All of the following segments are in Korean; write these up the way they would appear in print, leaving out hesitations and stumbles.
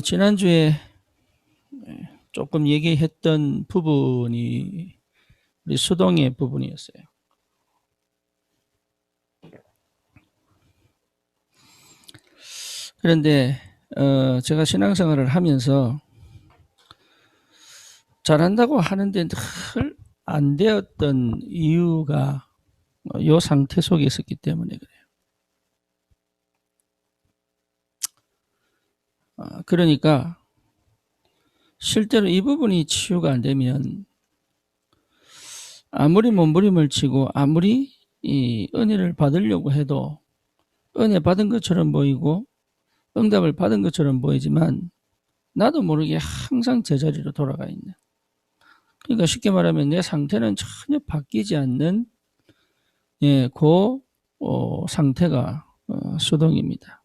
지난주에 조금 얘기했던 부분이 우리 수동의 부분이었어요. 그런데 제가 신앙생활을 하면서 잘한다고 하는데 늘 안 되었던 이유가 이 상태 속에 있었기 때문에 그래요. 그러니까 실제로 이 부분이 치유가 안 되면 아무리 몸부림을 치고 아무리 이 은혜를 받으려고 해도 은혜 받은 것처럼 보이고 응답을 받은 것처럼 보이지만 나도 모르게 항상 제자리로 돌아가 있는, 그러니까 쉽게 말하면 내 상태는 전혀 바뀌지 않는 그 상태가 수동입니다.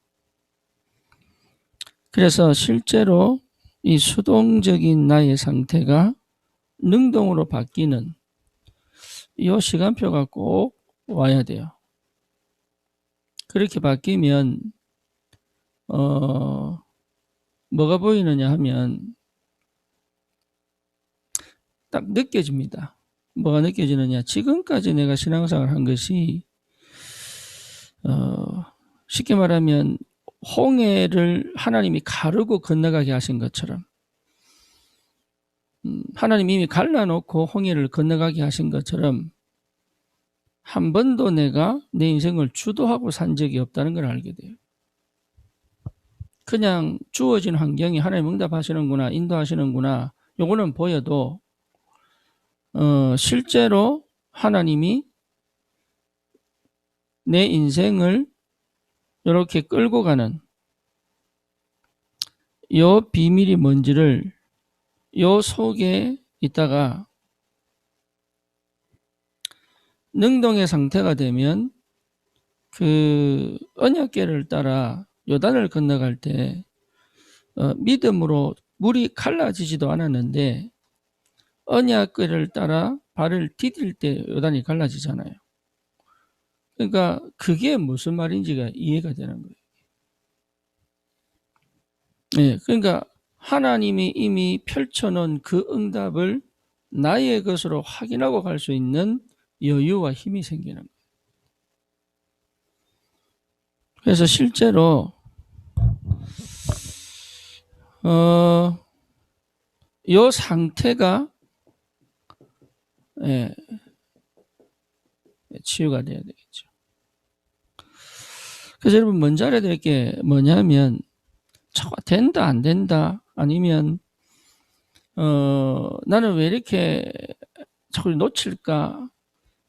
그래서 실제로 이 수동적인 나의 상태가 능동으로 바뀌는 이 시간표가 꼭 와야 돼요. 그렇게 바뀌면 뭐가 보이느냐 하면 딱 느껴집니다. 뭐가 느껴지느냐, 지금까지 내가 신앙생활을 한 것이 쉽게 말하면 홍해를 하나님이 가르고 건너가게 하신 것처럼, 하나님이 이미 갈라놓고 홍해를 건너가게 하신 것처럼 한 번도 내가 내 인생을 주도하고 산 적이 없다는 걸 알게 돼요. 그냥 주어진 환경이 하나님 응답하시는구나, 인도하시는구나, 요거는 보여도 실제로 하나님이 내 인생을 이렇게 끌고 가는 요 비밀이 뭔지를 요 속에 있다가 능동의 상태가 되면 그 언약궤를 따라 요단을 건너갈 때 믿음으로 물이 갈라지지도 않았는데 언약궤를 따라 발을 디딜 때 요단이 갈라지잖아요. 그러니까 그게 무슨 말인지가 이해가 되는 거예요. 네, 그러니까 하나님이 이미 펼쳐놓은 그 응답을 나의 것으로 확인하고 갈 수 있는 여유와 힘이 생기는 거예요. 그래서 실제로 이 상태가 치유가 돼야 되겠죠. 그래서 여러분 먼저 알아야 될 게 뭐냐면, 된다 안 된다, 아니면 나는 왜 이렇게 자꾸 놓칠까,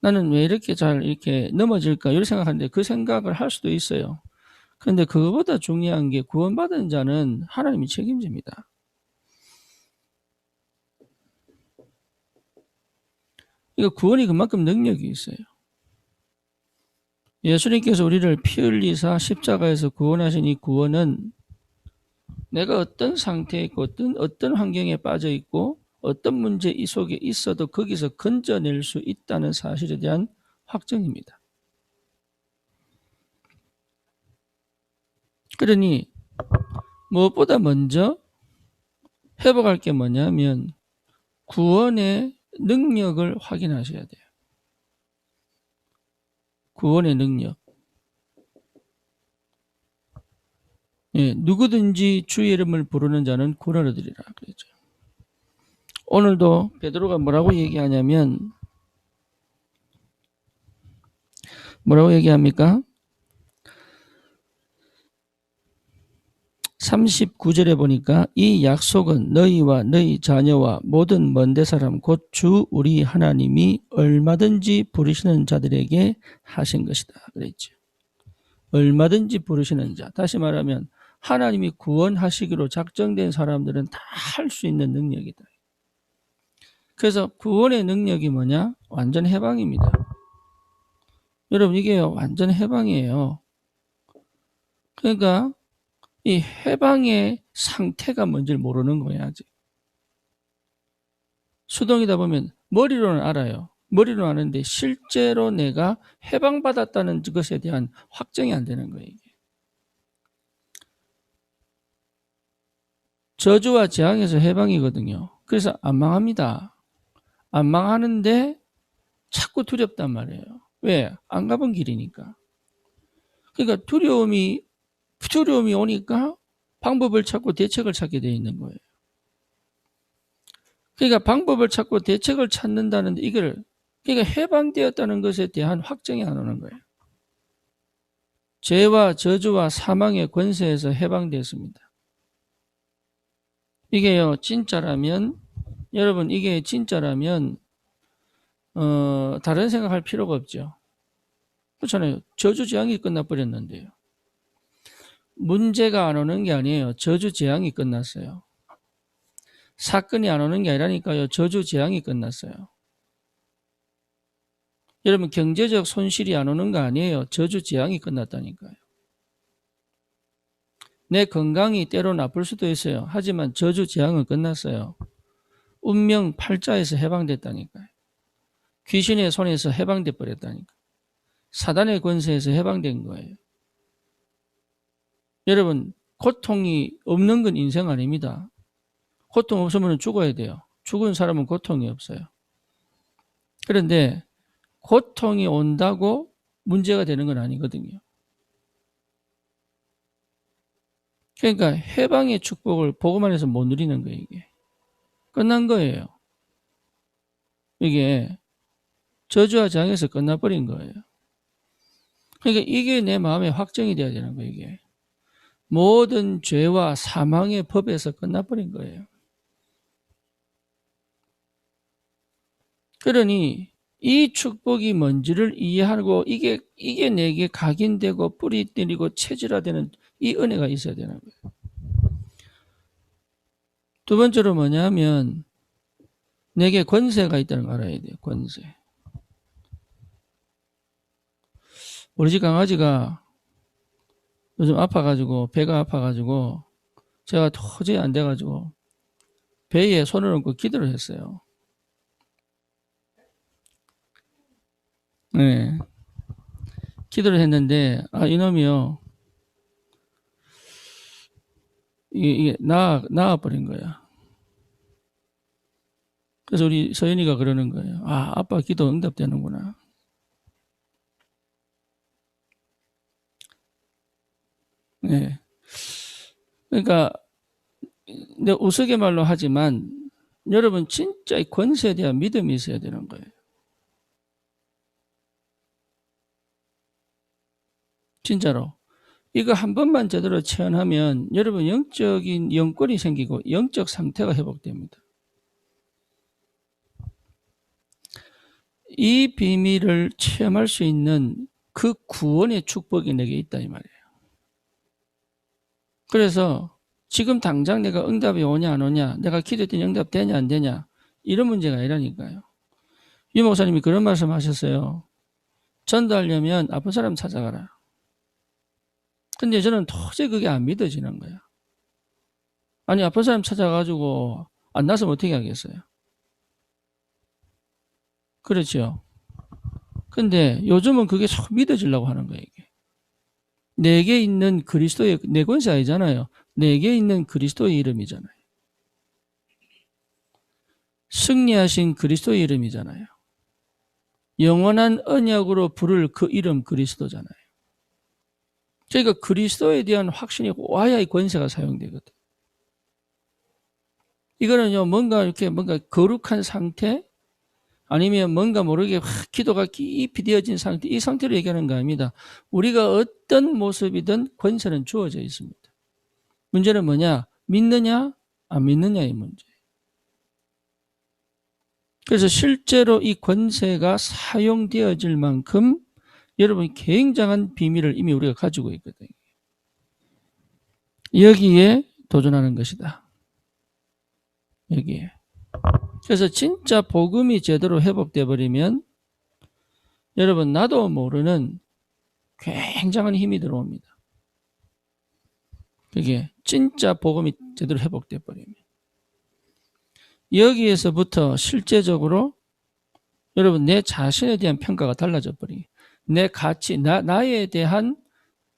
나는 왜 이렇게 잘 이렇게 넘어질까, 이렇게 생각하는데 그 생각을 할 수도 있어요. 그런데 그거보다 중요한 게 구원받은 자는 하나님이 책임집니다. 이거 구원이 그만큼 능력이 있어요. 예수님께서 우리를 피 흘리사 십자가에서 구원하신 이 구원은 내가 어떤 상태에 있고 어떤 환경에 빠져 있고 어떤 문제 이 속에 있어도 거기서 건져낼 수 있다는 사실에 대한 확정입니다. 그러니 무엇보다 먼저 회복할 게 뭐냐면 구원의 능력을 확인하셔야 돼요. 구원의 능력. 누구든지 주의 이름을 부르는 자는 구원을 얻으리라 그랬죠. 오늘도 베드로가 뭐라고 얘기하냐면, 뭐라고 얘기합니까? 39절에 보니까 이 약속은 너희와 너희 자녀와 모든 먼데 사람 곧 주 우리 하나님이 얼마든지 부르시는 자들에게 하신 것이다 그랬죠. 얼마든지 부르시는 자, 다시 말하면 하나님이 구원하시기로 작정된 사람들은 다 할 수 있는 능력이다. 그래서 구원의 능력이 뭐냐? 완전 해방입니다. 여러분, 이게 완전 해방이에요. 그러니까 이 해방의 상태가 뭔지를 모르는 거야, 아직. 수동이다 보면 머리로는 알아요. 머리로는 아는데 실제로 내가 해방받았다는 것에 대한 확정이 안 되는 거예요, 이게. 저주와 재앙에서 해방이거든요. 그래서 안 망합니다. 안 망하는데 자꾸 두렵단 말이에요. 왜? 안 가본 길이니까. 그러니까 두려움이 오니까 방법을 찾고 대책을 찾게 돼 있는 거예요. 그러니까 방법을 찾고 대책을 찾는다는데 이걸 그러니까 해방되었다는 것에 대한 확정이 안 오는 거예요. 죄와 저주와 사망의 권세에서 해방되었습니다. 이게요 진짜라면 여러분 이게 진짜라면 다른 생각할 필요가 없죠. 그렇잖아요. 저주 재앙이 끝나버렸는데요. 문제가 안 오는 게 아니에요. 저주 재앙이 끝났어요. 사건이 안 오는 게 아니라니까요. 저주 재앙이 끝났어요. 여러분 경제적 손실이 안 오는 거 아니에요. 저주 재앙이 끝났다니까요. 내 건강이 때로 나쁠 수도 있어요. 하지만 저주 재앙은 끝났어요. 운명 팔자에서 해방됐다니까요. 귀신의 손에서 해방돼 버렸다니까. 사단의 권세에서 해방된 거예요. 여러분 고통이 없는 건 인생 아닙니다. 고통 없으면 죽어야 돼요. 죽은 사람은 고통이 없어요. 그런데 고통이 온다고 문제가 되는 건 아니거든요. 그러니까 해방의 축복을 복음 안에서 못 누리는 거예요. 이게 끝난 거예요. 이게 저주와 장에서 끝나버린 거예요. 그러니까 이게 내 마음에 확정이 돼야 되는 거예요. 이게 모든 죄와 사망의 법에서 끝나버린 거예요. 그러니 이 축복이 뭔지를 이해하고 이게 내게 각인되고 뿌리 때리고 체질화되는 이 은혜가 있어야 되는 거예요. 두 번째로 뭐냐면 내게 권세가 있다는 걸 알아야 돼요. 권세. 우리 집 강아지가 요즘 아파가지고 배가 아파가지고 제가 도저히 안 돼가지고 배에 손을 얹고 기도를 했어요. 네. 기도를 했는데 이놈이요 이게 나아버린 거야. 그래서 우리 서연이가 그러는 거예요. 아빠 기도 응답되는구나. 네. 그러니까 내 우스갯말로 하지만 여러분 진짜 이 권세에 대한 믿음이 있어야 되는 거예요. 진짜로. 이거 한 번만 제대로 체험하면 여러분 영적인 영권이 생기고 영적 상태가 회복됩니다. 이 비밀을 체험할 수 있는 그 구원의 축복이 내게 있다 이 말이에요. 그래서 지금 당장 내가 응답이 오냐 안 오냐, 내가 기도했더니 응답 되냐 안 되냐 이런 문제가 아니라니까요. 유 목사님이 그런 말씀 하셨어요. 전도하려면 아픈 사람 찾아가라. 근데 저는 도저히 그게 안 믿어지는 거야. 아니 아픈 사람 찾아가지고 안 나서면 어떻게 하겠어요? 그렇죠. 근데 요즘은 그게 참 믿어지려고 하는 거예요. 이게. 내게 있는 그리스도의 내 권세 아니잖아요. 내게 있는 그리스도의 이름이잖아요. 승리하신 그리스도의 이름이잖아요. 영원한 언약으로 부를 그 이름 그리스도잖아요. 그러니까 그리스도에 대한 확신이 와야 이 권세가 사용되거든. 이거는요, 뭔가 거룩한 상태, 아니면 뭔가 모르게 기도가 깊이 되어진 상태, 이 상태를 얘기하는 거 아닙니다. 우리가 어떤 모습이든 권세는 주어져 있습니다. 문제는 뭐냐? 믿느냐, 안 믿느냐의 문제. 그래서 실제로 이 권세가 사용되어질 만큼 여러분 굉장한 비밀을 이미 우리가 가지고 있거든요. 여기에 도전하는 것이다. 여기에. 그래서 진짜 복음이 제대로 회복돼 버리면 여러분 나도 모르는 굉장한 힘이 들어옵니다. 그게 진짜 복음이 제대로 회복돼 버리면 여기에서부터 실제적으로 여러분 내 자신에 대한 평가가 달라져 버리. 내 가치, 나에 대한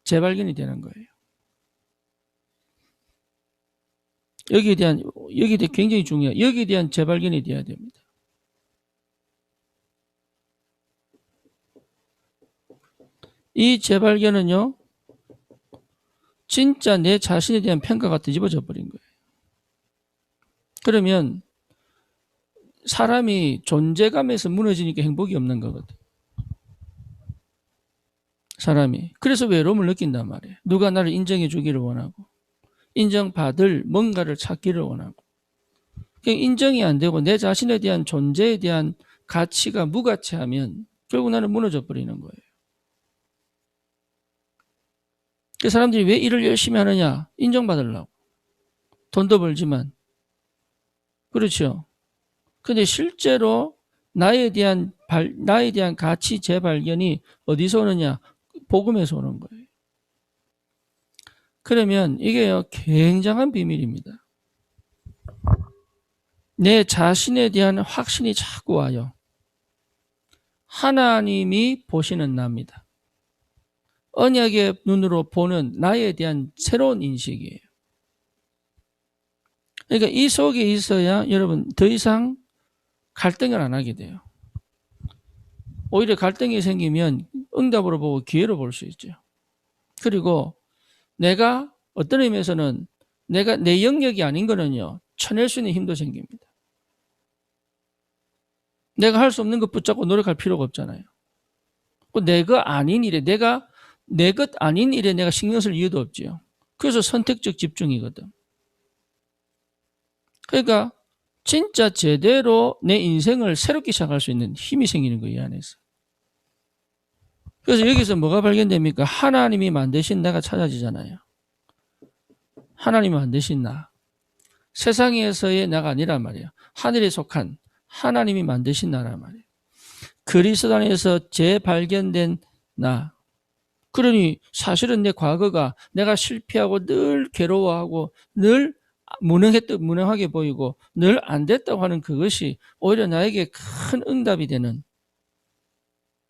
재발견이 되는 거예요. 여기에 대한 굉장히 중요해요. 여기에 대한 재발견이 돼야 됩니다. 이 재발견은요, 진짜 내 자신에 대한 평가가 뒤집어져 버린 거예요. 그러면 사람이 존재감에서 무너지니까 행복이 없는 거거든. 사람이. 그래서 외로움을 느낀단 말이에요. 누가 나를 인정해 주기를 원하고, 인정받을 뭔가를 찾기를 원하고. 인정이 안 되고 내 자신에 대한 존재에 대한 가치가 무가치하면 결국 나는 무너져 버리는 거예요. 그 사람들이 왜 일을 열심히 하느냐? 인정받으려고. 돈도 벌지만. 그렇죠. 근데 실제로 나에 대한 가치 재발견이 어디서 오느냐? 복음에서 오는 거예요. 그러면 이게요, 굉장한 비밀입니다. 내 자신에 대한 확신이 자꾸 와요. 하나님이 보시는 나입니다. 언약의 눈으로 보는 나에 대한 새로운 인식이에요. 그러니까 이 속에 있어야 여러분 더 이상 갈등을 안 하게 돼요. 오히려 갈등이 생기면 응답으로 보고 기회로 볼 수 있죠. 그리고 내가 어떤 의미에서는 내가 내 영역이 아닌 거는요, 쳐낼 수 있는 힘도 생깁니다. 내가 할 수 없는 것 붙잡고 노력할 필요가 없잖아요. 내 것 아닌 일에 내 것 아닌 일에 내가 신경 쓸 이유도 없지요. 그래서 선택적 집중이거든. 그러니까 진짜 제대로 내 인생을 새롭게 시작할 수 있는 힘이 생기는 거예요, 이 안에서. 그래서 여기서 뭐가 발견됩니까? 하나님이 만드신 나가 찾아지잖아요. 하나님이 만드신 나. 세상에서의 나가 아니란 말이에요. 하늘에 속한 하나님이 만드신 나란 말이에요. 그리스도 안에서 재발견된 나. 그러니 사실은 내 과거가 내가 실패하고 늘 괴로워하고 늘 무능하게 보이고 늘 안 됐다고 하는 그것이 오히려 나에게 큰 응답이 되는.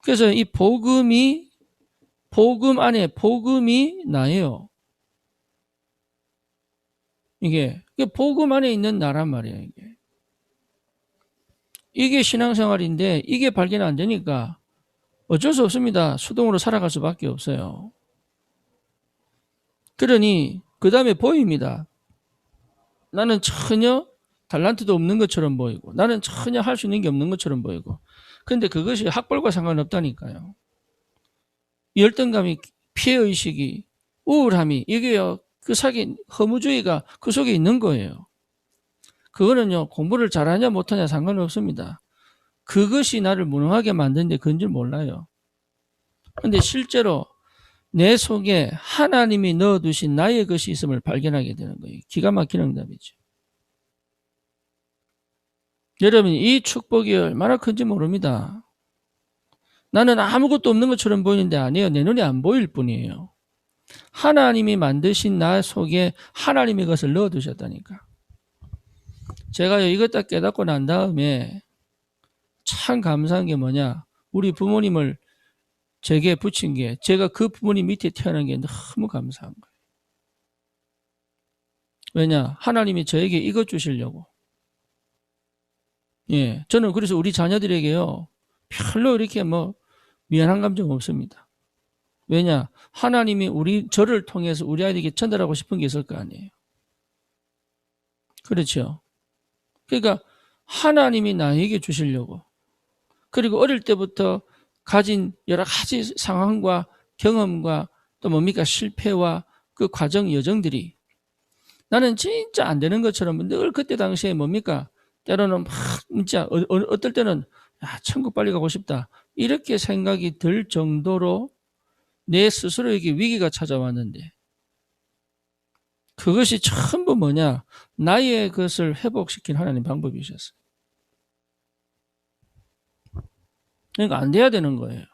그래서 이 복음 안에 복음이 나예요. 이게 복음 안에 있는 나란 말이에요. 이게 신앙생활인데 이게 발견 안 되니까 어쩔 수 없습니다. 수동으로 살아갈 수밖에 없어요. 그러니 그 다음에 보입니다. 나는 전혀 달란트도 없는 것처럼 보이고 나는 전혀 할 수 있는 게 없는 것처럼 보이고 그런데 그것이 학벌과 상관없다니까요. 열등감이, 피해의식이, 우울함이 이게요. 그 사기 허무주의가 그 속에 있는 거예요. 그거는요. 공부를 잘하냐 못하냐 상관없습니다. 그것이 나를 무능하게 만드는데 그건 줄 몰라요. 그런데 실제로 내 속에 하나님이 넣어두신 나의 것이 있음을 발견하게 되는 거예요. 기가 막힌 응답이죠. 여러분 이 축복이 얼마나 큰지 모릅니다. 나는 아무것도 없는 것처럼 보이는데 아니에요. 내 눈에 안 보일 뿐이에요. 하나님이 만드신 나 속에 하나님의 것을 넣어두셨다니까. 제가 이것 딱 깨닫고 난 다음에 참 감사한 게 뭐냐. 우리 부모님을 제게 붙인 게 제가 그 부모님 밑에 태어난 게 너무 감사한 거예요. 왜냐? 하나님이 저에게 이것 주시려고. 예, 저는 그래서 우리 자녀들에게요. 별로 이렇게 미안한 감정 없습니다. 왜냐? 하나님이 저를 통해서 우리 아이들에게 전달하고 싶은 게 있을 거 아니에요. 그렇죠. 그러니까 하나님이 나에게 주시려고. 그리고 어릴 때부터 가진 여러 가지 상황과 경험과 또 뭡니까? 실패와 그 과정 여정들이 나는 진짜 안 되는 것처럼 늘 그때 당시에 뭡니까? 때로는 막 진짜 어떨 때는 천국 빨리 가고 싶다. 이렇게 생각이 들 정도로 내 스스로에게 위기가 찾아왔는데 그것이 전부 뭐냐? 나의 것을 회복시킨 하나님 방법이셨어요. 그러니까 안 돼야 되는 거예요.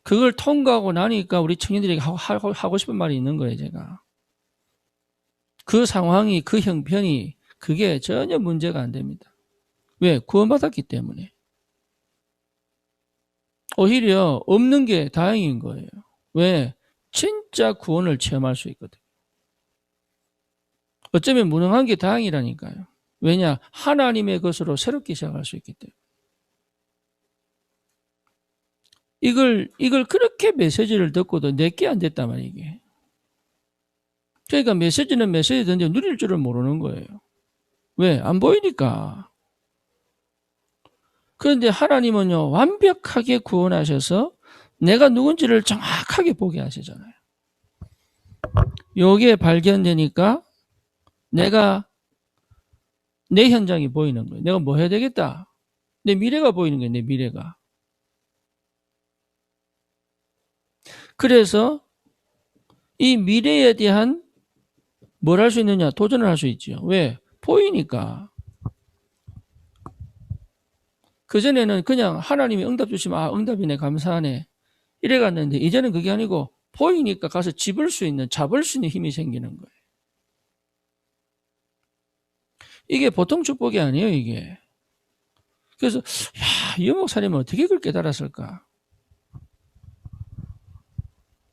그걸 통과하고 나니까 우리 청년들에게 하고 싶은 말이 있는 거예요, 제가. 그 상황이, 그 형편이, 그게 전혀 문제가 안 됩니다. 왜? 구원받았기 때문에. 오히려 없는 게 다행인 거예요. 왜? 진짜 구원을 체험할 수 있거든. 어쩌면 무능한 게 다행이라니까요. 왜냐? 하나님의 것으로 새롭게 시작할 수 있기 때문에. 이걸 그렇게 메시지를 듣고도 내게 안 됐단 말이에요, 이게. 그러니까 메시지는 메시지든지 누릴 줄을 모르는 거예요. 왜? 안 보이니까. 그런데 하나님은요, 완벽하게 구원하셔서 내가 누군지를 정확하게 보게 하시잖아요. 요게 발견되니까 내가 내 현장이 보이는 거예요. 내가 뭐 해야 되겠다. 내 미래가 보이는 거예요, 내 미래가. 그래서 이 미래에 대한 뭘 할 수 있느냐? 도전을 할 수 있죠. 왜? 보이니까. 그전에는 그냥 하나님이 응답 주시면, 아, 응답이네, 감사하네. 이래 갔는데, 이제는 그게 아니고, 보이니까 가서 잡을 수 있는 힘이 생기는 거예요. 이게 보통 축복이 아니에요, 이게. 그래서, 야, 이 목사님은 어떻게 그걸 깨달았을까?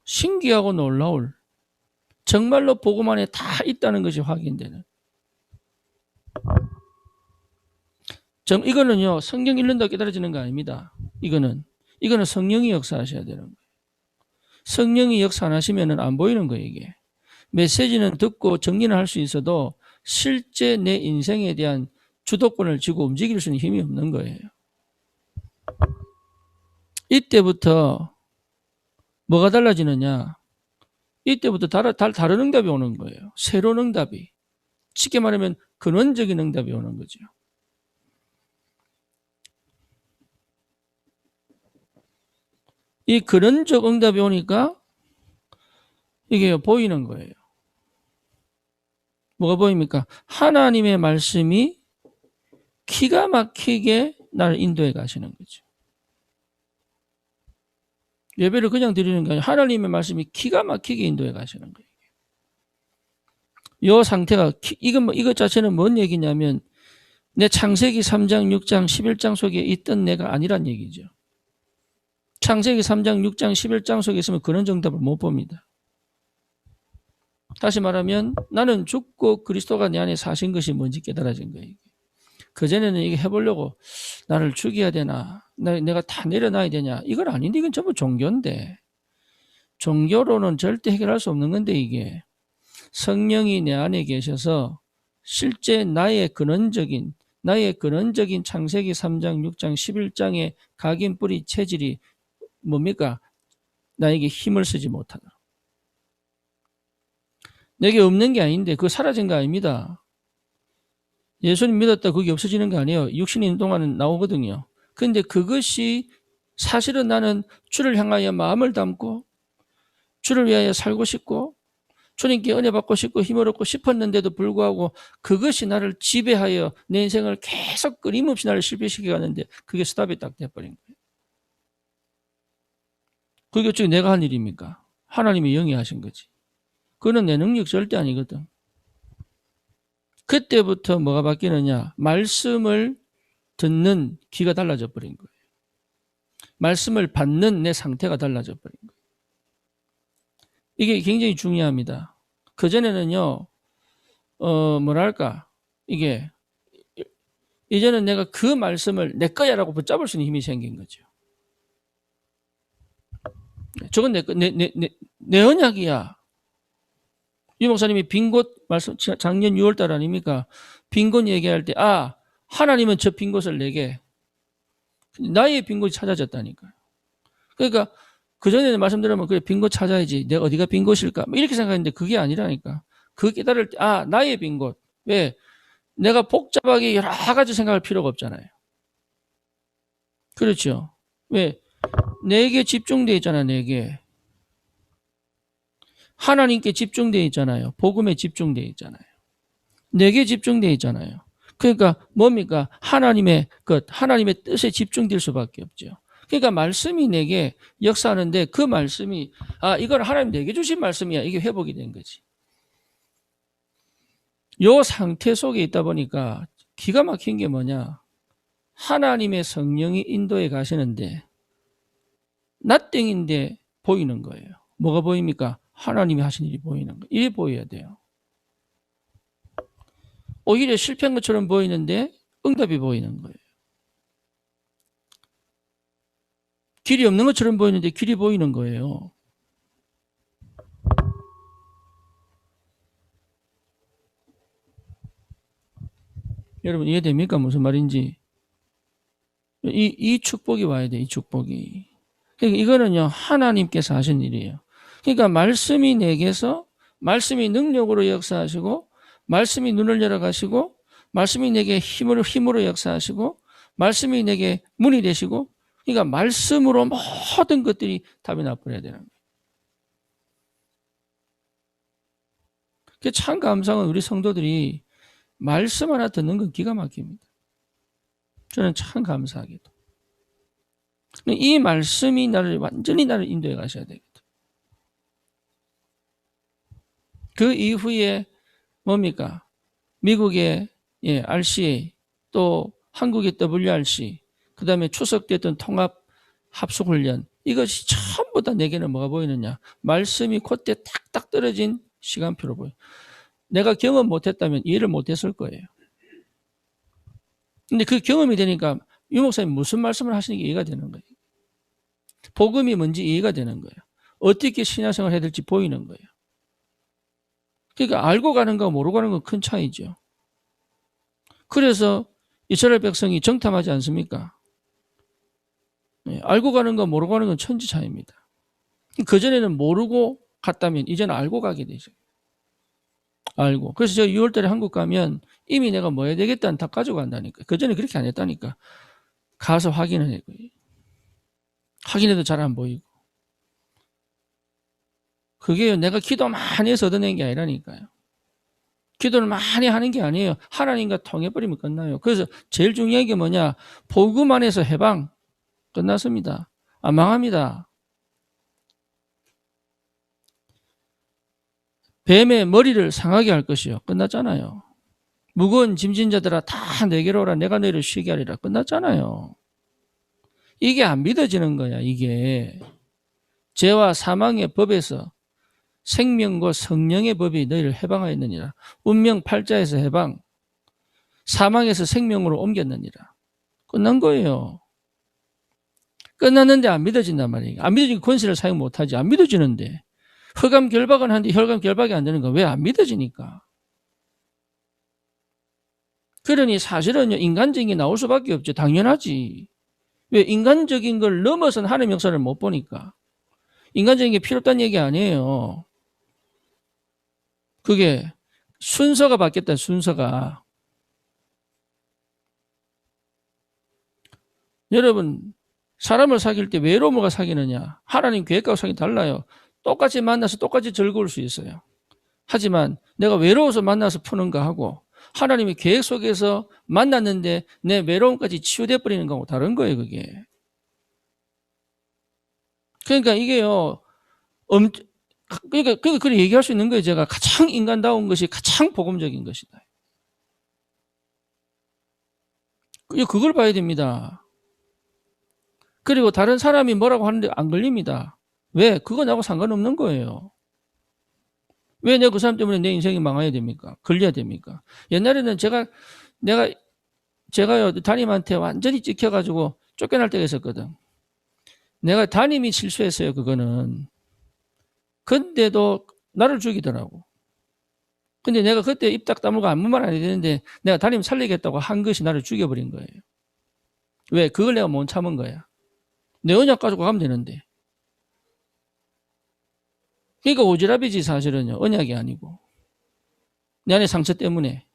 신기하고 놀라울. 정말로 복음 안에 다 있다는 것이 확인되는. 이거는요, 성경 읽는다고 깨달아지는 거 아닙니다. 이거는 성령이 역사하셔야 되는 거예요. 성령이 역사 안 하시면 안 보이는 거예요, 이게. 메시지는 듣고 정리는 할 수 있어도 실제 내 인생에 대한 주도권을 쥐고 움직일 수 있는 힘이 없는 거예요. 이때부터 뭐가 달라지느냐? 이때부터 다른 응답이 오는 거예요. 새로운 응답이. 쉽게 말하면 근원적인 응답이 오는 거죠. 이 근원적 응답이 오니까 이게 보이는 거예요. 뭐가 보입니까? 하나님의 말씀이 기가 막히게 나를 인도해 가시는 거죠. 예배를 그냥 드리는 게 아니라 하나님의 말씀이 기가 막히게 인도해 가시는 거예요. 이 상태가, 이것 자체는 뭔 얘기냐면, 내 창세기 3장, 6장, 11장 속에 있던 내가 아니란 얘기죠. 창세기 3장, 6장, 11장 속에 있으면 그런 정답을 못 봅니다. 다시 말하면 나는 죽고 그리스도가 내 안에 사신 것이 뭔지 깨달아진 거예요. 그전에는 이게 해보려고 나를 죽여야 되나, 내가 다 내려놔야 되냐, 이건 아닌데, 이건 전부 종교인데. 종교로는 절대 해결할 수 없는 건데, 이게. 성령이 내 안에 계셔서 실제 나의 근원적인 창세기 3장, 6장, 11장의 각인 뿌리 체질이 뭡니까? 나에게 힘을 쓰지 못하다. 내게 없는 게 아닌데 그거 사라진 거 아닙니다. 예수님 믿었다 그게 없어지는 거 아니에요. 육신이 있는 동안은 나오거든요. 그런데 그것이 사실은 나는 주를 향하여 마음을 담고 주를 위하여 살고 싶고 주님께 은혜 받고 싶고 힘을 얻고 싶었는데도 불구하고 그것이 나를 지배하여 내 인생을 계속 끊임없이 나를 실패시켜 가는데 그게 스탑이 딱 돼버린 거예요. 그게 어떻게 내가 한 일입니까? 하나님이 영이 하신 거지. 그거는 내 능력 절대 아니거든. 그때부터 뭐가 바뀌느냐? 말씀을 듣는 귀가 달라져 버린 거예요. 말씀을 받는 내 상태가 달라져 버린 거예요. 이게 굉장히 중요합니다. 그전에는요, 이게, 이제는 내가 그 말씀을 내 거야라고 붙잡을 수 있는 힘이 생긴 거죠. 저건 내 언약이야. 유 목사님이 빈 곳 말씀, 작년 6월달 아닙니까? 빈 곳 얘기할 때, 하나님은 저 빈 곳을 내게, 나의 빈 곳이 찾아졌다니까요. 그러니까, 그전에는 말씀드리면, 그래, 빈 곳 찾아야지. 내가 어디가 빈 곳일까? 이렇게 생각했는데, 그게 아니라니까. 그 깨달을 때, 나의 빈 곳. 왜? 내가 복잡하게 여러 가지 생각할 필요가 없잖아요. 그렇죠. 왜? 내게 집중되어 있잖아, 내게. 하나님께 집중되어 있잖아요. 복음에 집중되어 있잖아요. 내게 집중되어 있잖아요. 그러니까 뭡니까? 하나님의 뜻에 집중될 수밖에 없죠. 그러니까 말씀이 내게 역사하는데 그 말씀이 이건 하나님 내게 주신 말씀이야. 이게 회복이 된 거지. 요 상태 속에 있다 보니까 기가 막힌 게 뭐냐? 하나님의 성령이 인도해 가시는데 나땡인데 보이는 거예요. 뭐가 보입니까? 하나님이 하신 일이 보이는 거예요. 이게 보여야 돼요. 오히려 실패한 것처럼 보이는데 응답이 보이는 거예요. 길이 없는 것처럼 보이는데 길이 보이는 거예요. 여러분 이해됩니까? 무슨 말인지. 이 축복이 와야 돼. 이 축복이. 그러니까 이거는요, 하나님께서 하신 일이에요. 그러니까 말씀이 내게서, 말씀이 능력으로 역사하시고, 말씀이 눈을 열어가시고, 말씀이 내게 힘으로 역사하시고, 말씀이 내게 문이 되시고, 그러니까 말씀으로 모든 것들이 답이 나버려야 되는 거예요. 참 감사한 우리 성도들이 말씀 하나 듣는 건 기가 막힙니다. 저는 참 감사하게도. 이 말씀이 완전히 나를 인도해 가셔야 되거든. 그 이후에 뭡니까? 미국의 RCA, 또 한국의 WRC, 그 다음에 추석 때 했던 통합 합숙훈련, 이것이 전부 다 내게는 뭐가 보이느냐? 말씀이 콧대 탁탁 떨어진 시간표로 보여. 내가 경험 못했다면 이해를 못했을 거예요. 근데 그 경험이 되니까 유 목사님 무슨 말씀을 하시는 게 이해가 되는 거예요. 복음이 뭔지 이해가 되는 거예요. 어떻게 신앙생활을 해야 될지 보이는 거예요. 그러니까 알고 가는 거 모르고 가는 건 큰 차이죠. 그래서 이스라엘 백성이 정탐하지 않습니까? 알고 가는 거 모르고 가는 건 천지 차이입니다. 그전에는 모르고 갔다면 이제는 알고 가게 되죠. 알고. 그래서 제가 6월 달에 한국 가면 이미 내가 뭐 해야 되겠다는 다 가지고 간다니까. 그전에 그렇게 안 했다니까. 가서 확인을 해요. 확인해도 잘 안 보이고. 그게 내가 기도 많이 해서 얻어낸 게 아니라니까요. 기도를 많이 하는 게 아니에요. 하나님과 통해버리면 끝나요. 그래서 제일 중요한 게 뭐냐? 복음 안에서 해방. 끝났습니다. 안 망합니다. 뱀의 머리를 상하게 할 것이요. 끝났잖아요. 무거운 짐진 자들아 다 내게로 오라. 내가 너희를 쉬게 하리라. 끝났잖아요. 이게 안 믿어지는 거야. 이게 죄와 사망의 법에서 생명과 성령의 법이 너희를 해방하였느니라. 운명 팔자에서 해방, 사망에서 생명으로 옮겼느니라. 끝난 거예요. 끝났는데 안 믿어진단 말이에요. 안 믿어지니까 권세를 사용 못하지. 안 믿어지는데. 혈감 결박은 하는데 혈감 결박이 안 되는 거 왜 안 믿어지니까. 그러니 사실은 인간적인 게 나올 수밖에 없죠. 당연하지. 왜? 인간적인 걸 넘어선 하나님의 역사를 못 보니까. 인간적인 게 필요 없다는 얘기 아니에요. 그게 순서가 바뀌었다. 순서가. 여러분 사람을 사귈 때 외로움을 사귀느냐 하나님 계획과 사귀 달라요. 똑같이 만나서 똑같이 즐거울 수 있어요. 하지만 내가 외로워서 만나서 푸는 거 하고 하나님의 계획 속에서 만났는데 내 외로움까지 치유돼 버리는 거하고 다른 거예요. 그게. 그러니까 이게요. 그러니까 그렇게 얘기할 수 있는 거예요. 제가 가장 인간다운 것이 가장 복음적인 것이다. 그걸 봐야 됩니다. 그리고 다른 사람이 뭐라고 하는데 안 걸립니다. 왜? 그거 나하고 상관없는 거예요. 왜 내가 그 사람 때문에 내 인생이 망해야 됩니까? 걸려야 됩니까? 옛날에는 제가요 담임한테 완전히 찍혀가지고 쫓겨날 때가 있었거든. 내가 담임이 실수했어요. 그거는. 근데도 나를 죽이더라고. 근데 내가 그때 입 딱 다물고 아무 말 안 해야 되는데 내가 담임 살리겠다고 한 것이 나를 죽여버린 거예요. 왜? 그걸 내가 못 참은 거야. 내 언약 가지고 가면 되는데. 그러니까 오지랖이지 사실은요. 언약이 아니고. 내 안에 상처 때문에.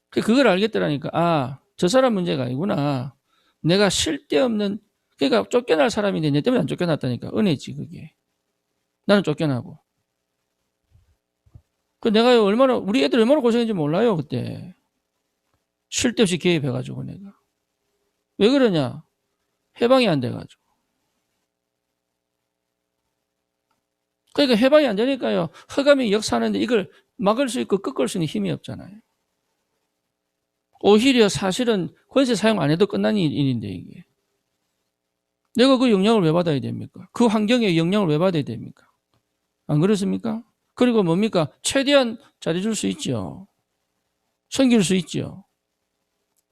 그걸 알겠더라니까. 아, 저 사람 문제가 아니구나. 내가 쓸데없는, 그러니까 쫓겨날 사람인데 내 때문에 안 쫓겨났다니까. 은혜지 그게. 나는 쫓겨나고. 내가 우리 애들 얼마나 고생했는지 몰라요 그때. 쓸데없이 개입해가지고 내가. 왜 그러냐? 해방이 안 돼가지고. 그러니까 해방이 안 되니까요. 흑암이 역사하는데 이걸 막을 수 있고 꺾을 수 있는 힘이 없잖아요. 오히려 사실은 권세 사용 안 해도 끝난 일인데 이게. 내가 그 영향을 왜 받아야 됩니까? 그 환경에 영향을 왜 받아야 됩니까? 안 그렇습니까? 그리고 뭡니까? 최대한 잘해줄 수 있죠. 섬길 수 있죠.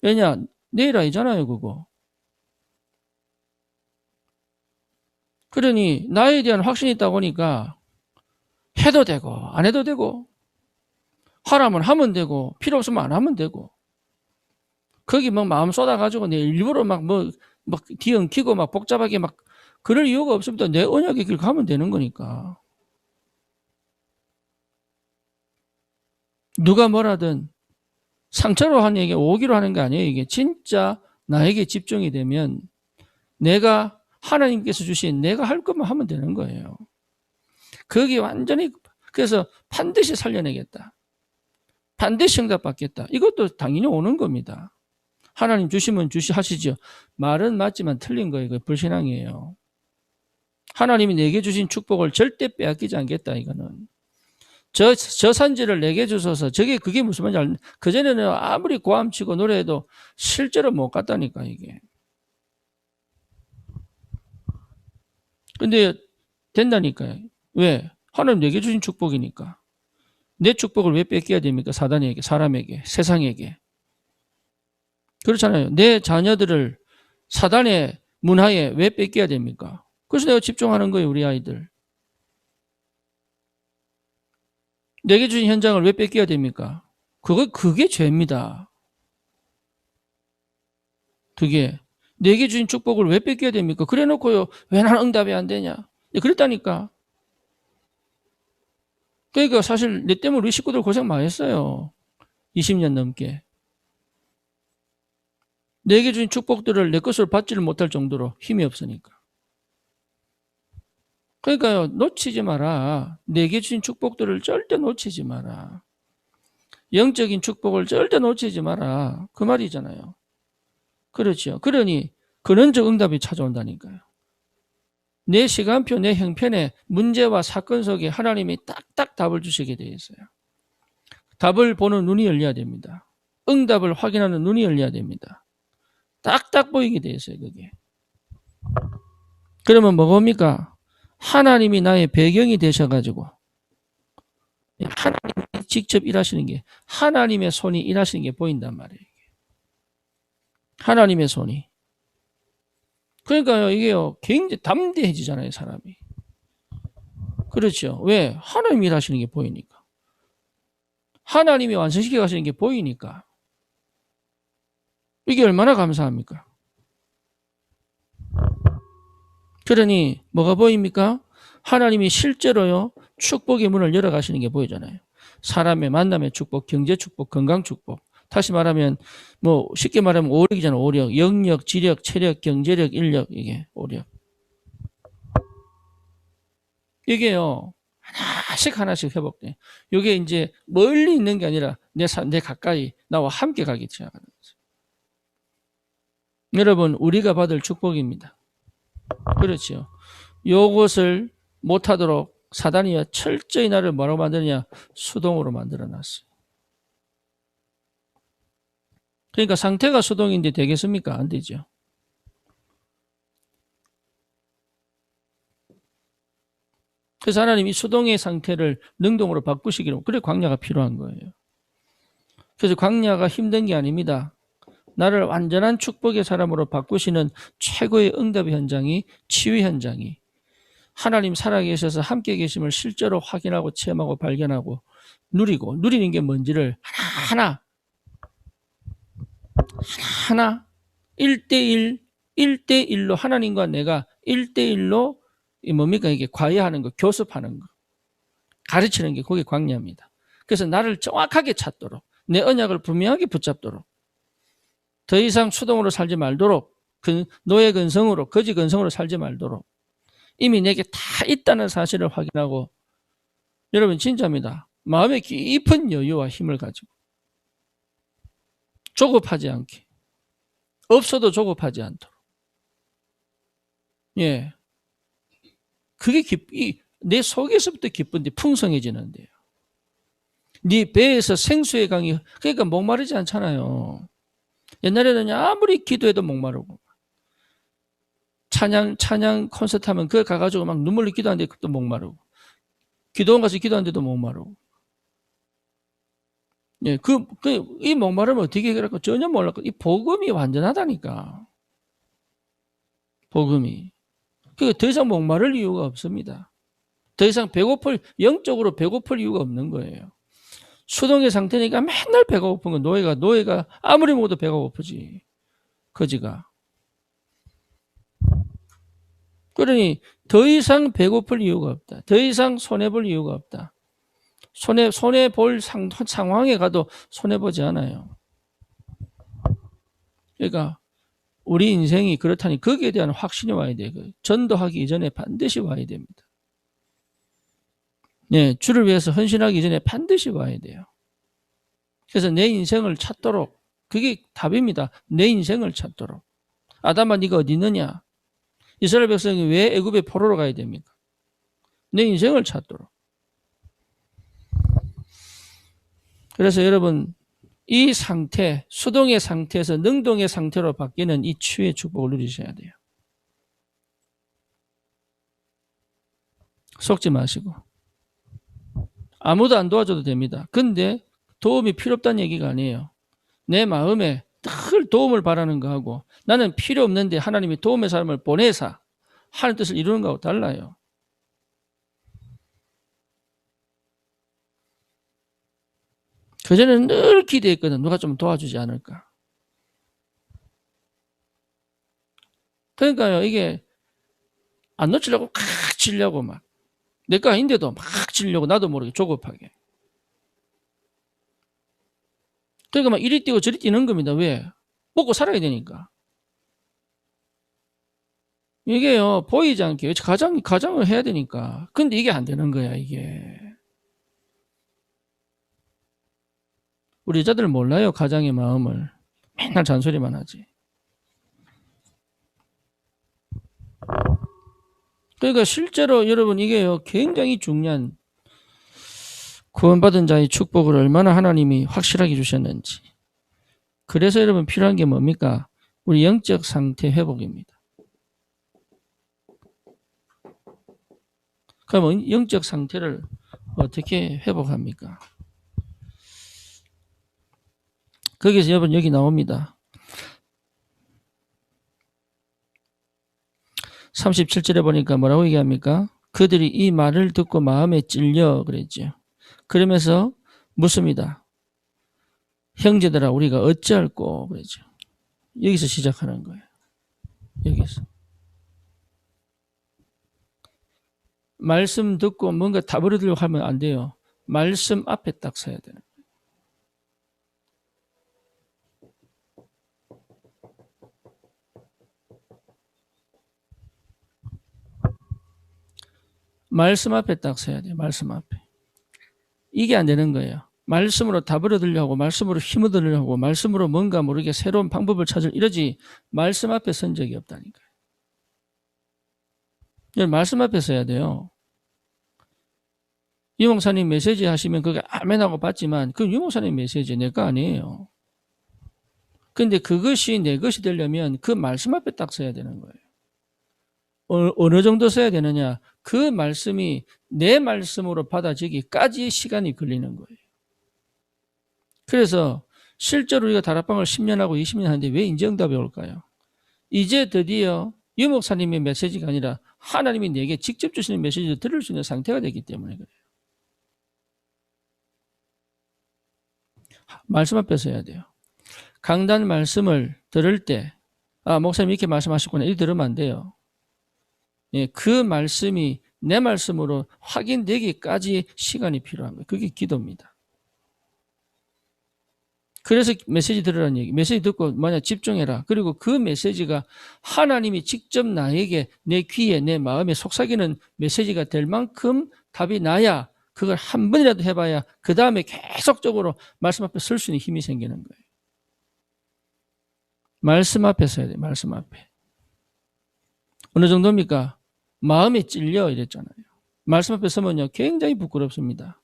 왜냐? 내일 아니잖아요, 그거. 그러니 나에 대한 확신이 있다 보니까 해도 되고 안 해도 되고 하라면 하면 되고 필요 없으면 안 하면 되고 거기 뭐 마음 쏟아가지고 내 일부러 막 뒤엉키고 막 복잡하게 막 그럴 이유가 없습니다. 내 언약의 길 가면 되는 거니까. 누가 뭐라든 상처로 하는 얘기, 오기로 하는 게 아니에요. 이게 진짜 나에게 집중이 되면 내가 하나님께서 주신 내가 할 것만 하면 되는 거예요. 거기 완전히 그래서 반드시 살려내겠다. 반드시 응답받겠다. 이것도 당연히 오는 겁니다. 하나님 주시면 하시죠. 말은 맞지만 틀린 거예요. 그 불신앙이에요. 하나님이 내게 주신 축복을 절대 빼앗기지 않겠다. 이거는. 저 산지를 내게 주셔서 그게 무슨 말인지 그전에는 아무리 고함치고 노래해도 실제로 못 갔다니까 이게. 근데 된다니까요. 왜? 하나님 내게 주신 축복이니까. 내 축복을 왜 뺏겨야 됩니까? 사단에게, 사람에게, 세상에게. 그렇잖아요. 내 자녀들을 사단의 문화에 왜 뺏겨야 됩니까? 그래서 내가 집중하는 거예요, 우리 아이들. 내게 주신 현장을 왜 뺏겨야 됩니까? 그게 죄입니다. 그게. 내게 주신 축복을 왜 뺏겨야 됩니까? 그래 놓고요, 왜 나는 응답이 안 되냐? 그랬다니까. 그러니까 사실 내 때문에 우리 식구들 고생 많이 했어요. 20년 넘게. 내게 주신 축복들을 내 것으로 받지를 못할 정도로 힘이 없으니까. 그러니까요, 놓치지 마라. 내게 주신 축복들을 절대 놓치지 마라. 영적인 축복을 절대 놓치지 마라. 그 말이잖아요. 그렇죠. 그러니 근원적 응답이 찾아온다니까요. 내 시간표, 내 형편에 문제와 사건 속에 하나님이 딱딱 답을 주시게 되어 있어요. 답을 보는 눈이 열려야 됩니다. 응답을 확인하는 눈이 열려야 됩니다. 딱딱 보이게 되어 있어요, 그게. 그러면 뭐겁니까? 하나님이 나의 배경이 되셔가지고 하나님이 직접 일하시는 게 하나님의 손이 일하시는 게 보인단 말이에요. 하나님의 손이. 그러니까요, 이게요, 굉장히 담대해지잖아요, 사람이. 그렇죠. 왜? 하나님이 일하시는 게 보이니까. 하나님이 완성시켜 가시는 게 보이니까. 이게 얼마나 감사합니까? 그러니 뭐가 보입니까? 하나님이 실제로요, 축복의 문을 열어 가시는 게 보이잖아요. 사람의 만남의 축복, 경제 축복, 건강 축복. 다시 말하면 뭐 쉽게 말하면 오력이잖아요. 오력, 영력, 지력, 체력, 경제력, 인력, 이게 오력. 이게요, 하나씩 회복돼. 이게 이제 멀리 있는 게 아니라 내 가까이 나와 함께 가기 시작하는 거죠. 여러분, 우리가 받을 축복입니다. 그렇죠. 요것을 못하도록 사단이 철저히 나를 뭐라고 만드느냐? 수동으로 만들어놨어요. 그러니까 상태가 수동인데 되겠습니까? 안 되죠. 그래서 하나님이 수동의 상태를 능동으로 바꾸시기로, 그래 광야가 필요한 거예요. 그래서 광야가 힘든 게 아닙니다. 나를 완전한 축복의 사람으로 바꾸시는 최고의 응답의 현장이, 치유 현장이, 하나님 살아계셔서 함께 계심을 실제로 확인하고 체험하고 발견하고 누리는 게 뭔지를 하나하나 1대1로 하나님과 내가 1대1로 뭡니까? 이게 과외하는 거, 교습하는 거, 가르치는 게 그게 광야입니다. 그래서 나를 정확하게 찾도록, 내 언약을 분명하게 붙잡도록, 더 이상 수동으로 살지 말도록, 노예 근성으로, 거지 근성으로 살지 말도록, 이미 내게 다 있다는 사실을 확인하고, 여러분 진짜입니다. 마음의 깊은 여유와 힘을 가지고 조급하지 않게, 없어도 조급하지 않도록. 예, 그게 내 속에서부터 기쁜데 풍성해지는데요. 네 배에서 생수의 강이, 그러니까 목마르지 않잖아요. 옛날에는 아무리 기도해도 목마르고, 찬양 콘서트 하면 그거 가가지고 막 눈물로 기도하는데 그것도 목마르고, 기도원 가서 기도하는데도 목마르고. 예, 이 목마름을 어떻게 해결할까? 전혀 몰랐고, 이 복음이 완전하다니까. 복음이. 더 이상 목마를 이유가 없습니다. 더 이상 영적으로 배고플 이유가 없는 거예요. 수동의 상태니까 맨날 배가 고픈 건 노예가 아무리 먹어도 배가 고프지. 거지가. 그러니 더 이상 배고플 이유가 없다. 더 이상 손해볼 이유가 없다. 손해볼 상황에 가도 손해보지 않아요. 그러니까 우리 인생이 그렇다니 거기에 대한 확신이 와야 돼요. 전도하기 이전에 반드시 와야 됩니다. 네, 주를 위해서 헌신하기 전에 반드시 와야 돼요. 그래서 내 인생을 찾도록, 그게 답입니다. 내 인생을 찾도록. 아담아, 네가 어디 있느냐? 이스라엘 백성이 왜 애굽의 포로로 가야 됩니까? 내 인생을 찾도록. 그래서 여러분, 이 상태, 수동의 상태에서 능동의 상태로 바뀌는 이 치유의 축복을 누리셔야 돼요. 속지 마시고. 아무도 안 도와줘도 됩니다. 근데 도움이 필요 없다는 얘기가 아니에요. 내 마음에 늘 도움을 바라는 거하고 나는 필요 없는데 하나님이 도움의 사람을 보내사 하는 뜻을 이루는 거하고 달라요. 그전에는 늘 기대했거든. 누가 좀 도와주지 않을까. 그러니까요, 이게 안 놓치려고 막 치려고 막. 내 거 아닌데도 막 치려고 나도 모르게 조급하게. 그러니까 막 이리 뛰고 저리 뛰는 겁니다. 왜? 먹고 살아야 되니까. 이게요, 보이지 않게 가장을 해야 되니까. 근데 이게 안 되는 거야, 이게. 우리 여자들 몰라요, 가장의 마음을. 맨날 잔소리만 하지. 그러니까 실제로 여러분 이게요, 굉장히 중요한 구원받은 자의 축복을 얼마나 하나님이 확실하게 주셨는지. 그래서 여러분 필요한 게 뭡니까? 우리 영적 상태 회복입니다. 그러면 영적 상태를 어떻게 회복합니까? 거기서 여러분 여기 나옵니다. 37절에 보니까 뭐라고 얘기합니까? 그들이 이 말을 듣고 마음에 찔려 그랬죠. 그러면서 묻습니다. 형제들아 우리가 어찌할꼬 그랬죠. 여기서 시작하는 거예요. 여기서. 말씀 듣고 뭔가 답을 얻으려고 하면 안 돼요. 말씀 앞에 딱 서야 되는 거예요. 말씀 앞에 딱 서야 돼요. 말씀 앞에. 이게 안 되는 거예요. 말씀으로 답을 얻으려고 말씀으로 힘을 얻으려고 말씀으로 뭔가 모르게 새로운 방법을 찾을 이러지 말씀 앞에 선 적이 없다니까요. 말씀 앞에 서야 돼요. 유 목사님 메시지 하시면 그게 아멘하고 받지만 그건 유 목사님 메시지 내 거 아니에요. 근데 그것이 내 것이 되려면 그 말씀 앞에 딱 서야 되는 거예요. 어느 정도 써야 되느냐? 그 말씀이 내 말씀으로 받아지기까지 시간이 걸리는 거예요. 그래서 실제로 우리가 다락방을 10년하고 20년 하는데 왜 인정답이 올까요? 이제 드디어 유 목사님의 메시지가 아니라 하나님이 내게 직접 주시는 메시지를 들을 수 있는 상태가 되기 때문에 그래요. 말씀 앞에 서야 돼요. 강단 말씀을 들을 때 목사님 이렇게 말씀하셨구나 이렇게 들으면 안 돼요. 예, 그 말씀이 내 말씀으로 확인되기까지 시간이 필요한 거예요. 그게 기도입니다. 그래서 메시지 들으라는 얘기. 메시지 듣고 만약 집중해라. 그리고 그 메시지가 하나님이 직접 나에게 내 귀에 내 마음에 속삭이는 메시지가 될 만큼 답이 나야 그걸 한 번이라도 해봐야 그 다음에 계속적으로 말씀 앞에 설 수 있는 힘이 생기는 거예요. 말씀 앞에 서야 돼요. 말씀 앞에. 어느 정도입니까? 마음에 찔려 이랬잖아요. 말씀 앞에 서면요 굉장히 부끄럽습니다.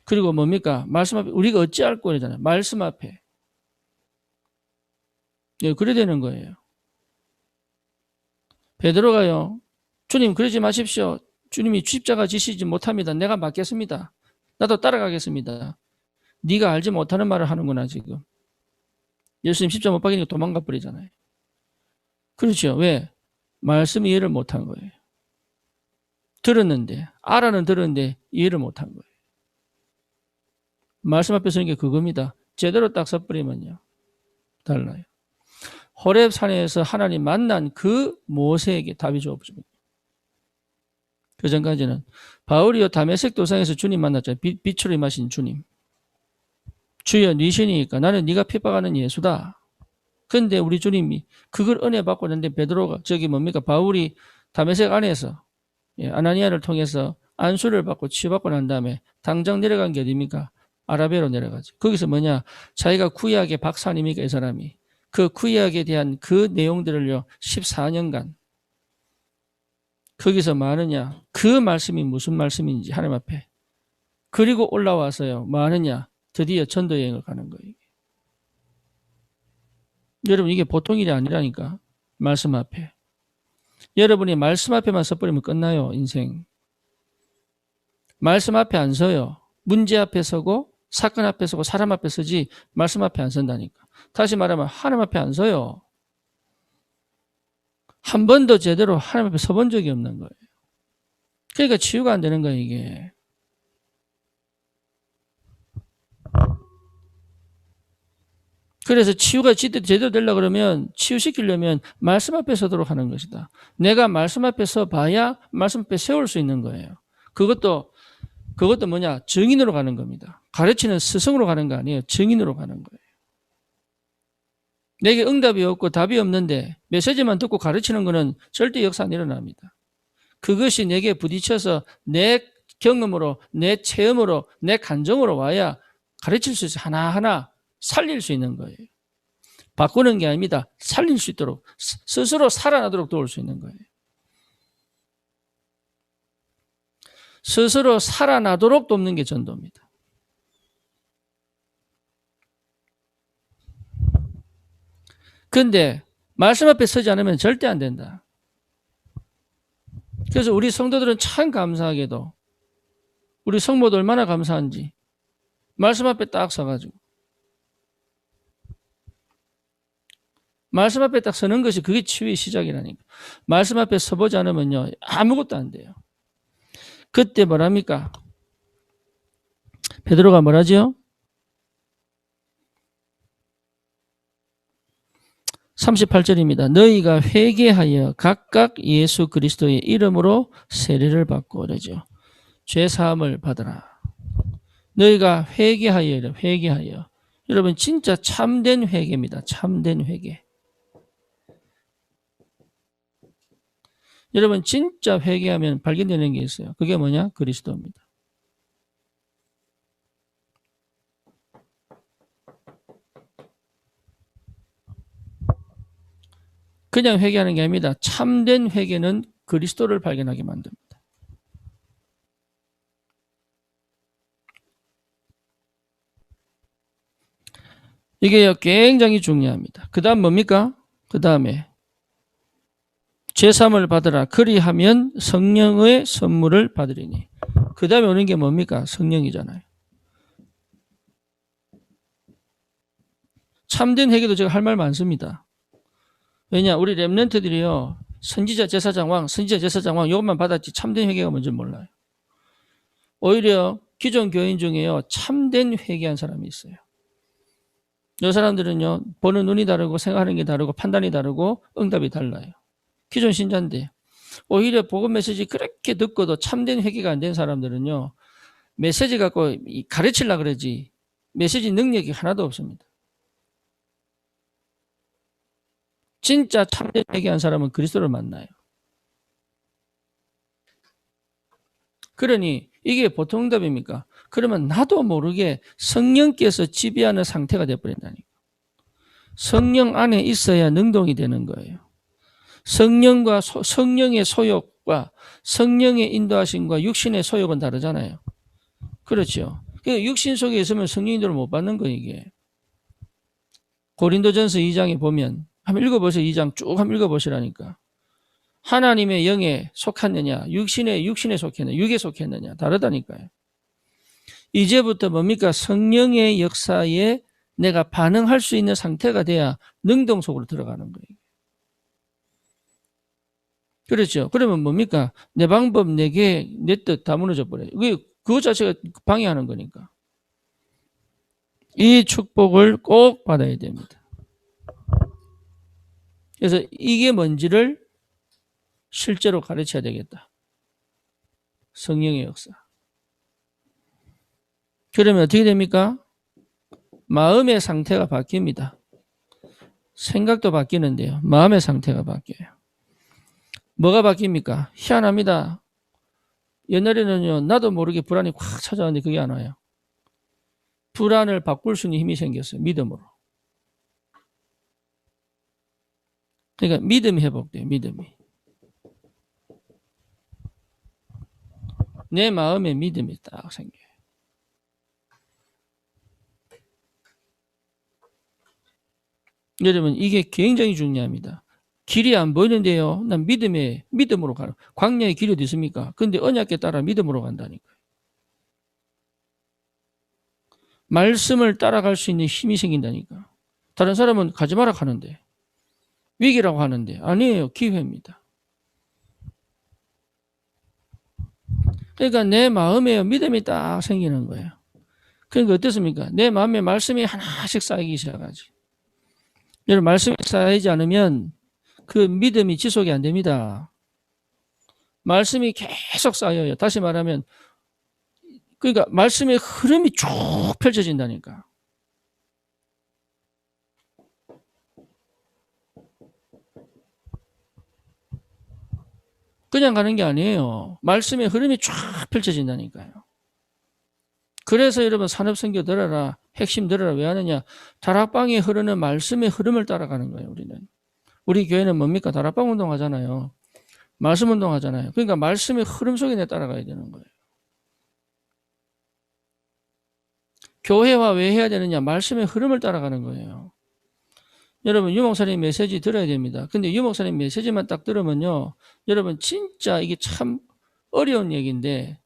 그리고 뭡니까? 말씀 앞에 우리가 어찌할 거잖아요. 말씀 앞에. 예, 그래 되는 거예요. 베드로가요. 주님 그러지 마십시오. 주님이 십자가 지시지 못합니다. 내가 맡겠습니다. 나도 따라가겠습니다. 네가 알지 못하는 말을 하는구나 지금. 예수님 십자가 못 박이니까 도망가 버리잖아요. 그렇죠. 왜? 말씀 이해를 못한 거예요. 들었는데, 알아는 들었는데 이해를 못한 거예요. 말씀 앞에 서는 게 그겁니다. 제대로 딱 서버리면요. 달라요. 호렙산에서 하나님 만난 그 모세에게 답이 주어집니다. 그 전까지는 바울이요 다메섹 도상에서 주님 만났잖아요. 빛으로 임하신 주님. 주여 니시니까 나는 네가 핍박하는 예수다. 근데 우리 주님이 그걸 은혜 받고 있는데 베드로가 저기 뭡니까 바울이 다메섹 안에서 아나니아를 통해서 안수를 받고 치유받고 난 다음에 당장 내려간 게 어디입니까? 아라비아로 내려가지. 거기서 뭐냐? 자기가 구약의 박사 아닙니까? 이 사람이. 그 구약에 대한 그 내용들을요 14년간 거기서 뭐 하느냐? 그 말씀이 무슨 말씀인지 하나님 앞에. 그리고 올라와서요 뭐 하느냐? 드디어 전도 여행을 가는 거예요. 여러분 이게 보통 일이 아니라니까. 말씀 앞에. 여러분이 말씀 앞에만 서버리면 끝나요. 인생. 말씀 앞에 안 서요. 문제 앞에 서고 사건 앞에 서고 사람 앞에 서지 말씀 앞에 안 선다니까. 다시 말하면 하나님 앞에 안 서요. 한 번도 제대로 하나님 앞에 서본 적이 없는 거예요. 그러니까 치유가 안 되는 거예요. 이게. 그래서 치유가 제대로 되려고 그러면 치유시키려면 말씀 앞에 서도록 하는 것이다. 내가 말씀 앞에 서봐야 말씀 앞에 세울 수 있는 거예요. 그것도 뭐냐? 증인으로 가는 겁니다. 가르치는 스승으로 가는 거 아니에요. 증인으로 가는 거예요. 내게 응답이 없고 답이 없는데 메시지만 듣고 가르치는 거는 절대 역사 안 일어납니다. 그것이 내게 부딪혀서 내 경험으로, 내 체험으로, 내 감정으로 와야 가르칠 수 있어요. 하나하나 살릴 수 있는 거예요. 바꾸는 게 아닙니다. 살릴 수 있도록, 스스로 살아나도록 도울 수 있는 거예요. 스스로 살아나도록 돕는 게 전도입니다. 그런데 말씀 앞에 서지 않으면 절대 안 된다. 그래서 우리 성도들은 참 감사하게도 우리 성모도 얼마나 감사한지 말씀 앞에 딱 서가지고 말씀 앞에 딱 서는 것이 그게 치유의 시작이라니까. 말씀 앞에 서보지 않으면요 아무것도 안 돼요. 그때 뭐랍니까? 베드로가 뭐라지요? 38절입니다. 너희가 회개하여 각각 예수 그리스도의 이름으로 세례를 받고 그러죠. 죄사함을 받으라. 너희가 회개하여. 여러분 진짜 참된 회개입니다. 참된 회개. 여러분 진짜 회개하면 발견되는 게 있어요. 그게 뭐냐? 그리스도입니다. 그냥 회개하는 게 아닙니다. 참된 회개는 그리스도를 발견하게 만듭니다. 이게 굉장히 중요합니다. 그 다음 뭡니까? 그 다음에 제사함을 받으라. 그리하면 성령의 선물을 받으리니. 그 다음에 오는 게 뭡니까? 성령이잖아요. 참된 회개도 제가 할 말 많습니다. 왜냐? 우리 렘넌트들이요. 선지자 제사장 왕 이것만 받았지 참된 회개가 뭔지 몰라요. 오히려 기존 교인 중에요. 참된 회개한 사람이 있어요. 이 사람들은요. 보는 눈이 다르고 생각하는 게 다르고 판단이 다르고 응답이 달라요. 기존 신자인데 오히려 복음 메시지 그렇게 듣고도 참된 회개가 안 된 사람들은요. 메시지 갖고 가르치려고 그러지 메시지 능력이 하나도 없습니다. 진짜 참된 회개한 사람은 그리스도를 만나요. 그러니 이게 보통 응답입니까? 그러면 나도 모르게 성령께서 지배하는 상태가 되어버린다니까. 성령 안에 있어야 능동이 되는 거예요. 성령과 성령의 소욕과 성령의 인도하심과 육신의 소욕은 다르잖아요. 그렇죠. 육신 속에 있으면 성령인도를 못 받는 거예요. 이게. 고린도전서 2장에 보면 한번 읽어보세요. 2장 쭉 한번 읽어보시라니까. 하나님의 영에 속했느냐, 육신에 속했느냐, 육에 속했느냐, 다르다니까요. 이제부터 뭡니까? 성령의 역사에 내가 반응할 수 있는 상태가 돼야 능동 속으로 들어가는 거예요. 그렇죠. 그러면 뭡니까? 내 방법, 내 계획, 내 뜻 다 무너져 버려요. 그것 자체가 방해하는 거니까. 이 축복을 꼭 받아야 됩니다. 그래서 이게 뭔지를 실제로 가르쳐야 되겠다. 성령의 역사. 그러면 어떻게 됩니까? 마음의 상태가 바뀝니다. 생각도 바뀌는데요. 마음의 상태가 바뀌어요. 뭐가 바뀝니까? 희한합니다. 옛날에는요, 나도 모르게 불안이 확 찾아왔는데 그게 안 와요. 불안을 바꿀 수 있는 힘이 생겼어요. 믿음으로. 그러니까 믿음이 회복돼요. 믿음이. 내 마음에 믿음이 딱 생겨요. 여러분, 이게 굉장히 중요합니다. 길이 안 보이는데요. 난 믿음으로 가는. 광야의 길이 어디 있습니까? 근데 언약에 따라 믿음으로 간다니까요. 말씀을 따라갈 수 있는 힘이 생긴다니까. 다른 사람은 가지 마라 하는데, 위기라고 하는데, 아니에요. 기회입니다. 그러니까 내 마음에 믿음이 딱 생기는 거예요. 그러니까 어떻습니까? 내 마음에 말씀이 하나씩 쌓이기 시작하지. 여러분, 말씀이 쌓이지 않으면 그 믿음이 지속이 안 됩니다. 말씀이 계속 쌓여요. 다시 말하면, 그러니까 말씀의 흐름이 쭉 펼쳐진다니까. 그냥 가는 게 아니에요. 말씀의 흐름이 쫙 펼쳐진다니까요. 그래서 여러분 산업선교 들어라, 핵심 들어라. 왜 하느냐? 다락방에 흐르는 말씀의 흐름을 따라가는 거예요. 우리 교회는 뭡니까? 다락방 운동하잖아요. 말씀 운동하잖아요. 그러니까 말씀의 흐름 속에 내 따라가야 되는 거예요. 교회화 왜 해야 되느냐? 말씀의 흐름을 따라가는 거예요. 여러분 유목사님 메시지 들어야 됩니다. 근데 유목사님 메시지만 딱 들으면요, 여러분 진짜 이게 참 어려운 얘기인데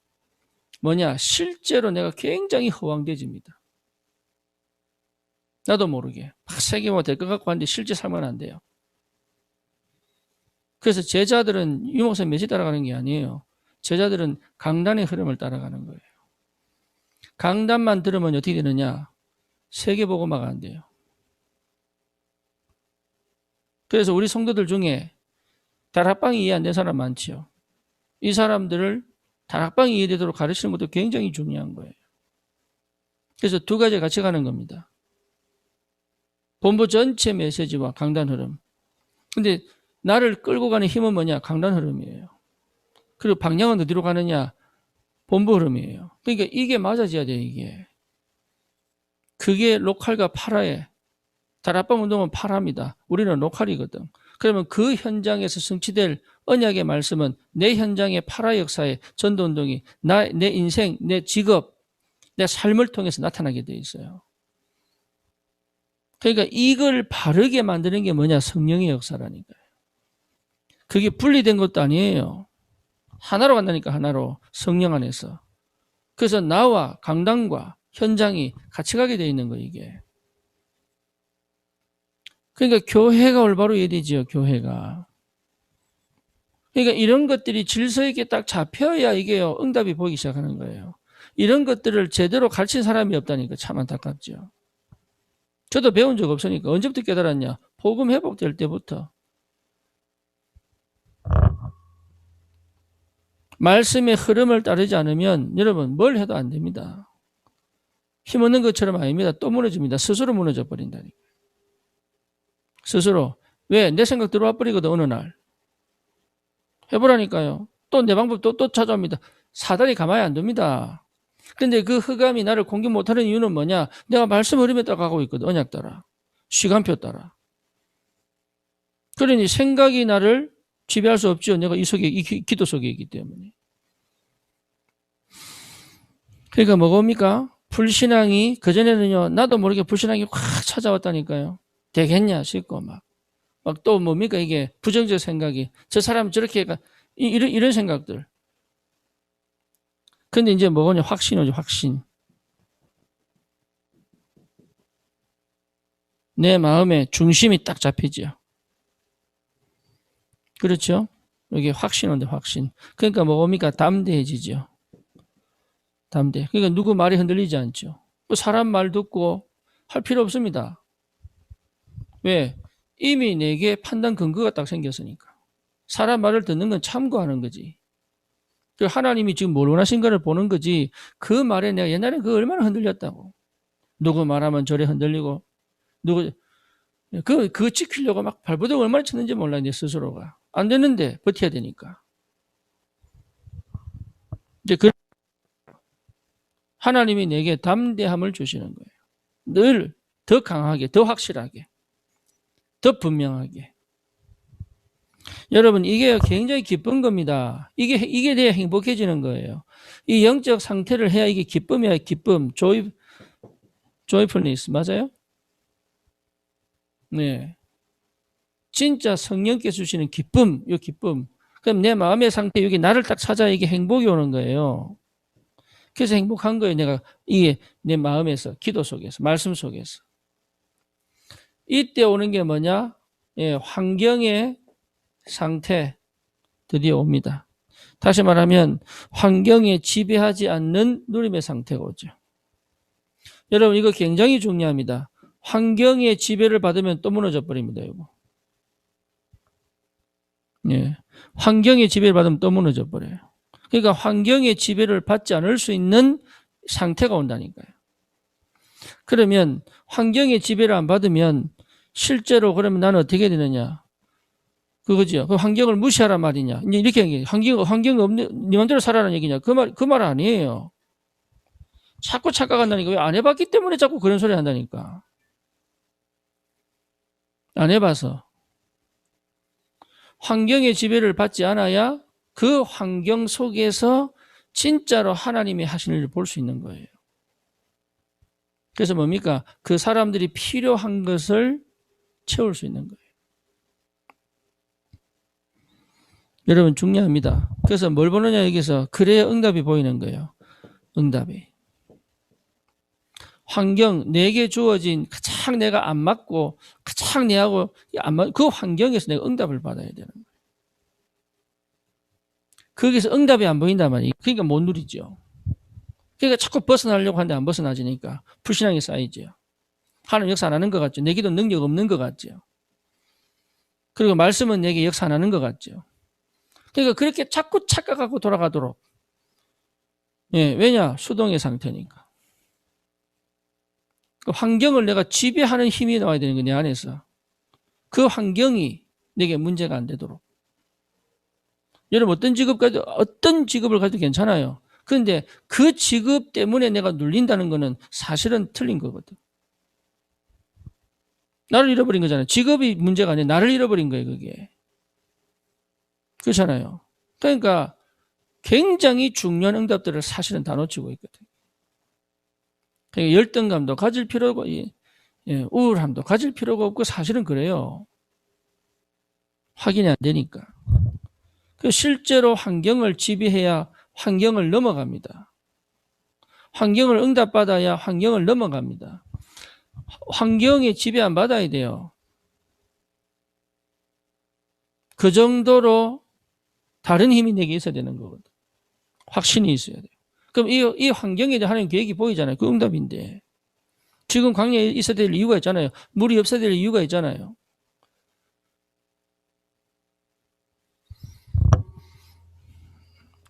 뭐냐? 실제로 내가 굉장히 허황되집니다. 나도 모르게 막 세계화 될 것 같고 하는데 실제 살면 안 돼요. 그래서 제자들은 유목사님 메시지 따라가는 게 아니에요. 제자들은 강단의 흐름을 따라가는 거예요. 강단만 들으면 어떻게 되느냐? 세계복음화가 안 돼요. 그래서 우리 성도들 중에 다락방이 이해 안 된 사람 많지요. 이 사람들을 다락방이 이해되도록 가르치는 것도 굉장히 중요한 거예요. 그래서 두 가지 같이 가는 겁니다. 본부 전체 메시지와 강단 흐름. 근데 나를 끌고 가는 힘은 뭐냐? 강단 흐름이에요. 그리고 방향은 어디로 가느냐? 본부 흐름이에요. 그러니까 이게 맞아져야 돼요, 이게. 그게 로컬과 파라에, 다락방 운동은 파라입니다. 우리는 로컬이거든. 그러면 그 현장에서 성취될 언약의 말씀은 내 현장의 파라 역사의 전도 운동이 내 인생, 내 직업, 내 삶을 통해서 나타나게 돼 있어요. 그러니까 이걸 바르게 만드는 게 뭐냐? 성령의 역사라니까요. 그게 분리된 것도 아니에요. 하나로 간다니까, 하나로. 성령 안에서. 그래서 나와 강단과 현장이 같이 가게 돼 있는 거예요, 이게. 그러니까 교회가 올바로 이해되지요, 교회가. 그러니까 이런 것들이 질서 있게 딱 잡혀야 이게요, 응답이 보이기 시작하는 거예요. 이런 것들을 제대로 가르친 사람이 없다니까 참 안타깝죠. 저도 배운 적 없으니까 언제부터 깨달았냐? 복음 회복될 때부터. 말씀의 흐름을 따르지 않으면 여러분 뭘 해도 안 됩니다. 힘없는 것처럼 아닙니다. 또 무너집니다. 스스로 무너져 버린다니까. 스스로. 왜? 내 생각 들어와 버리거든, 어느 날. 해보라니까요. 또 내 방법 또 찾아옵니다. 사단이 가만히 안 둡니다. 근데 그 흑암이 나를 공격 못하는 이유는 뭐냐? 내가 말씀 흐름에 따라 가고 있거든, 언약 따라. 시간표 따라. 그러니 생각이 나를 지배할 수 없죠. 내가 이 속에, 이 기도 속에 있기 때문에. 그러니까 뭐겁니까? 불신앙이, 그전에는요, 나도 모르게 불신앙이 확 찾아왔다니까요. 되겠냐 싶고 막. 막 또 뭡니까 이게 부정적 생각이 저 사람 저렇게 이런 생각들. 근데 이제 뭐냐 확신이죠 확신. 내 마음의 중심이 딱 잡히죠. 그렇죠? 이게 확신인데 확신. 그러니까 뭡니까 담대해지죠. 담대. 그러니까 누구 말이 흔들리지 않죠. 사람 말 듣고 할 필요 없습니다. 왜? 이미 내게 판단 근거가 딱 생겼으니까. 사람 말을 듣는 건 참고하는 거지. 하나님이 지금 뭘 원하신가를 보는 거지. 그 말에 내가 옛날에 그 얼마나 흔들렸다고. 누구 말하면 저래 흔들리고, 누구, 그거 지키려고 막 발버둥 얼마나 쳤는지 몰라, 내 스스로가. 안 되는데, 버텨야 되니까. 이제 하나님이 내게 담대함을 주시는 거예요. 늘 더 강하게, 더 확실하게, 더 분명하게. 여러분, 이게 굉장히 기쁜 겁니다. 이게 돼야 행복해지는 거예요. 이 영적 상태를 해야 이게 기쁨이야, 기쁨. joyfulness. 맞아요? 네. 진짜 성령께서 주시는 기쁨, 이 기쁨. 그럼 내 마음의 상태, 여기 나를 딱 찾아 이게 행복이 오는 거예요. 그래서 행복한 거예요. 내가 이게 내 마음에서, 기도 속에서, 말씀 속에서. 이때 오는 게 뭐냐? 예, 환경의 상태 드디어 옵니다. 다시 말하면 환경에 지배하지 않는 누림의 상태가 오죠. 여러분 이거 굉장히 중요합니다. 환경의 지배를 받으면 또 무너져 버립니다. 이거. 예, 환경의 지배를 받으면 또 무너져 버려요. 그러니까 환경의 지배를 받지 않을 수 있는 상태가 온다니까요. 그러면 환경의 지배를 안 받으면 실제로 그러면 나는 어떻게 되느냐? 그거죠. 그 환경을 무시하란 말이냐? 이제 이렇게 얘기해. 환경 없는, 네 맘대로 살아라는 얘기냐? 그 말 아니에요. 자꾸 착각한다니까. 왜 안 해봤기 때문에 자꾸 그런 소리 한다니까. 안 해봐서. 환경의 지배를 받지 않아야 그 환경 속에서 진짜로 하나님이 하시는 일을 볼 수 있는 거예요. 그래서 뭡니까? 그 사람들이 필요한 것을 채울 수 있는 거예요. 여러분 중요합니다. 그래서 뭘 보느냐 여기서 그래야 응답이 보이는 거예요. 응답이. 환경, 내게 주어진 가장 내가 안 맞고 가장 내하고 안 맞, 그 환경에서 내가 응답을 받아야 되는 거예요. 거기서 응답이 안 보인단 말이에요. 그러니까 못 누리죠. 그러니까 자꾸 벗어나려고 하는데 안 벗어나지니까 불신앙이 쌓이죠. 하나님 역사 안 하는 것 같죠. 내 기도 능력 없는 것 같죠. 그리고 말씀은 내게 역사 안 하는 것 같죠. 그러니까 그렇게 자꾸 착각하고 돌아가도록. 예, 왜냐? 수동의 상태니까. 그 환경을 내가 지배하는 힘이 나와야 되는 거야, 내 안에서. 그 환경이 내게 문제가 안 되도록. 여러분, 어떤 직업을 가도 괜찮아요. 그런데 그 직업 때문에 내가 눌린다는 거는 사실은 틀린 거거든. 나를 잃어버린 거잖아요. 직업이 문제가 아니라 나를 잃어버린 거예요, 그게. 그렇잖아요. 그러니까 굉장히 중요한 응답들을 사실은 다 놓치고 있거든요. 그러니까 열등감도 가질 필요가, 우울함도 가질 필요가 없고 사실은 그래요. 확인이 안 되니까. 실제로 환경을 지배해야 환경을 넘어갑니다. 환경을 응답받아야 환경을 넘어갑니다. 환경에 지배 안 받아야 돼요. 그 정도로 다른 힘이 내게 있어야 되는 거거든. 확신이 있어야 돼요. 그럼 이 환경에 대한 하나님 계획이 보이잖아요. 그 응답인데. 지금 광야에 있어야 될 이유가 있잖아요. 물이 없어야 될 이유가 있잖아요.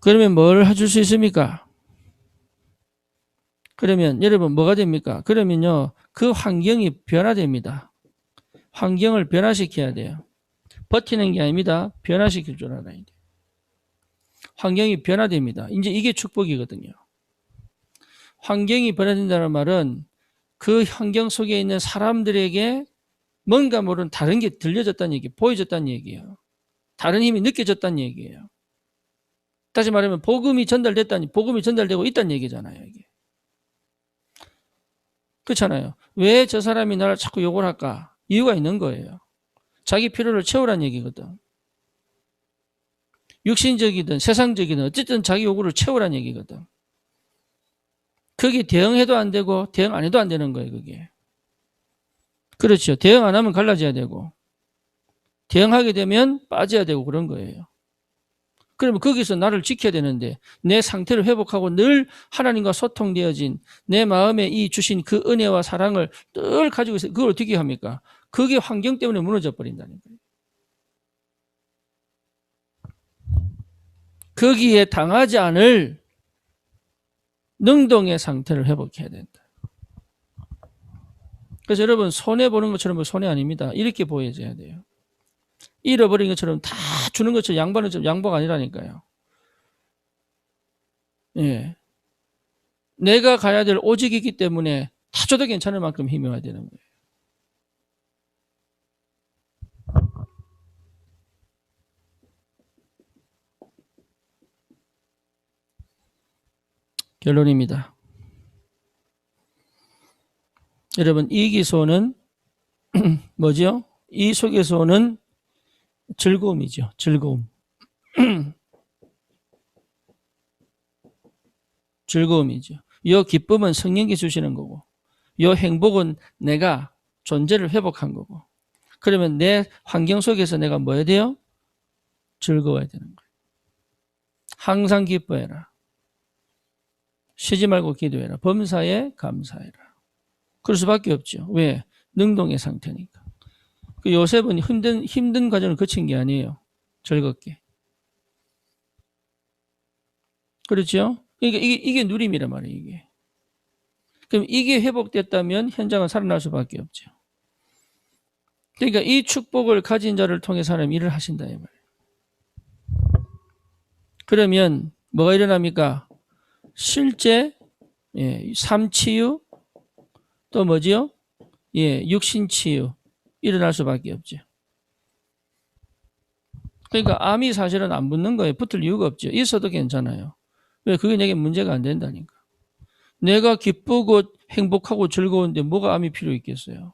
그러면 뭘 해줄 수 있습니까? 그러면 여러분 뭐가 됩니까? 그러면요 그 환경이 변화됩니다. 환경을 변화시켜야 돼요. 버티는 게 아닙니다. 변화시킬 줄 알아야 돼요. 환경이 변화됩니다. 이제 이게 축복이거든요. 환경이 변화된다는 말은 그 환경 속에 있는 사람들에게 뭔가 모르는 다른 게 들려졌다는 얘기, 보여졌다는 얘기예요. 다른 힘이 느껴졌다는 얘기예요. 다시 말하면 복음이 전달되고 있다는 얘기잖아요. 이게. 그렇잖아요. 왜 저 사람이 나를 자꾸 욕을 할까? 이유가 있는 거예요. 자기 필요를 채우라는 얘기거든. 육신적이든 세상적이든 어쨌든 자기 요구를 채우라는 얘기거든. 그게 대응해도 안 되고 대응 안 해도 안 되는 거예요. 그게. 그렇죠. 대응 안 하면 갈라져야 되고 대응하게 되면 빠져야 되고 그런 거예요. 그러면 거기서 나를 지켜야 되는데 내 상태를 회복하고 늘 하나님과 소통되어진 내 마음에 이 주신 그 은혜와 사랑을 늘 가지고 있어요. 그걸 어떻게 합니까? 그게 환경 때문에 무너져 버린다는 거예요. 거기에 당하지 않을 능동의 상태를 회복해야 된다. 그래서 여러분 손해보는 것처럼 손해 아닙니다. 이렇게 보여져야 돼요. 잃어버린 것처럼 다 주는 것처럼 양보하는 것처럼 양보가 아니라니까요. 예. 내가 가야 될 오직이기 때문에 다 줘도 괜찮을 만큼 힘이 와야 되는 거예요. 결론입니다. 여러분 이 기소는 뭐죠? 이 속에서 오는 즐거움이죠. 즐거움. 즐거움이죠. 이 기쁨은 성령이 주시는 거고 이 행복은 내가 존재를 회복한 거고 그러면 내 환경 속에서 내가 뭐 해야 돼요? 즐거워야 되는 거예요. 항상 기뻐해라. 쉬지 말고 기도해라. 범사에 감사해라. 그럴 수밖에 없죠. 왜? 능동의 상태니까. 그 요셉은 힘든 과정을 거친 게 아니에요. 즐겁게. 그렇죠? 그러니까 이게 누림이란 말이에요, 이게. 그럼 이게 회복됐다면 현장은 살아날 수밖에 없죠. 그러니까 이 축복을 가진 자를 통해 사람이 일을 하신다, 이 말이에요. 그러면 뭐가 일어납니까? 실제, 삶치유, 또 뭐지요? 육신치유. 일어날 수밖에 없죠. 그러니까 암이 사실은 안 붙는 거예요. 붙을 이유가 없죠. 있어도 괜찮아요. 왜? 그게 내게 문제가 안 된다니까. 내가 기쁘고 행복하고 즐거운데 뭐가 암이 필요 있겠어요?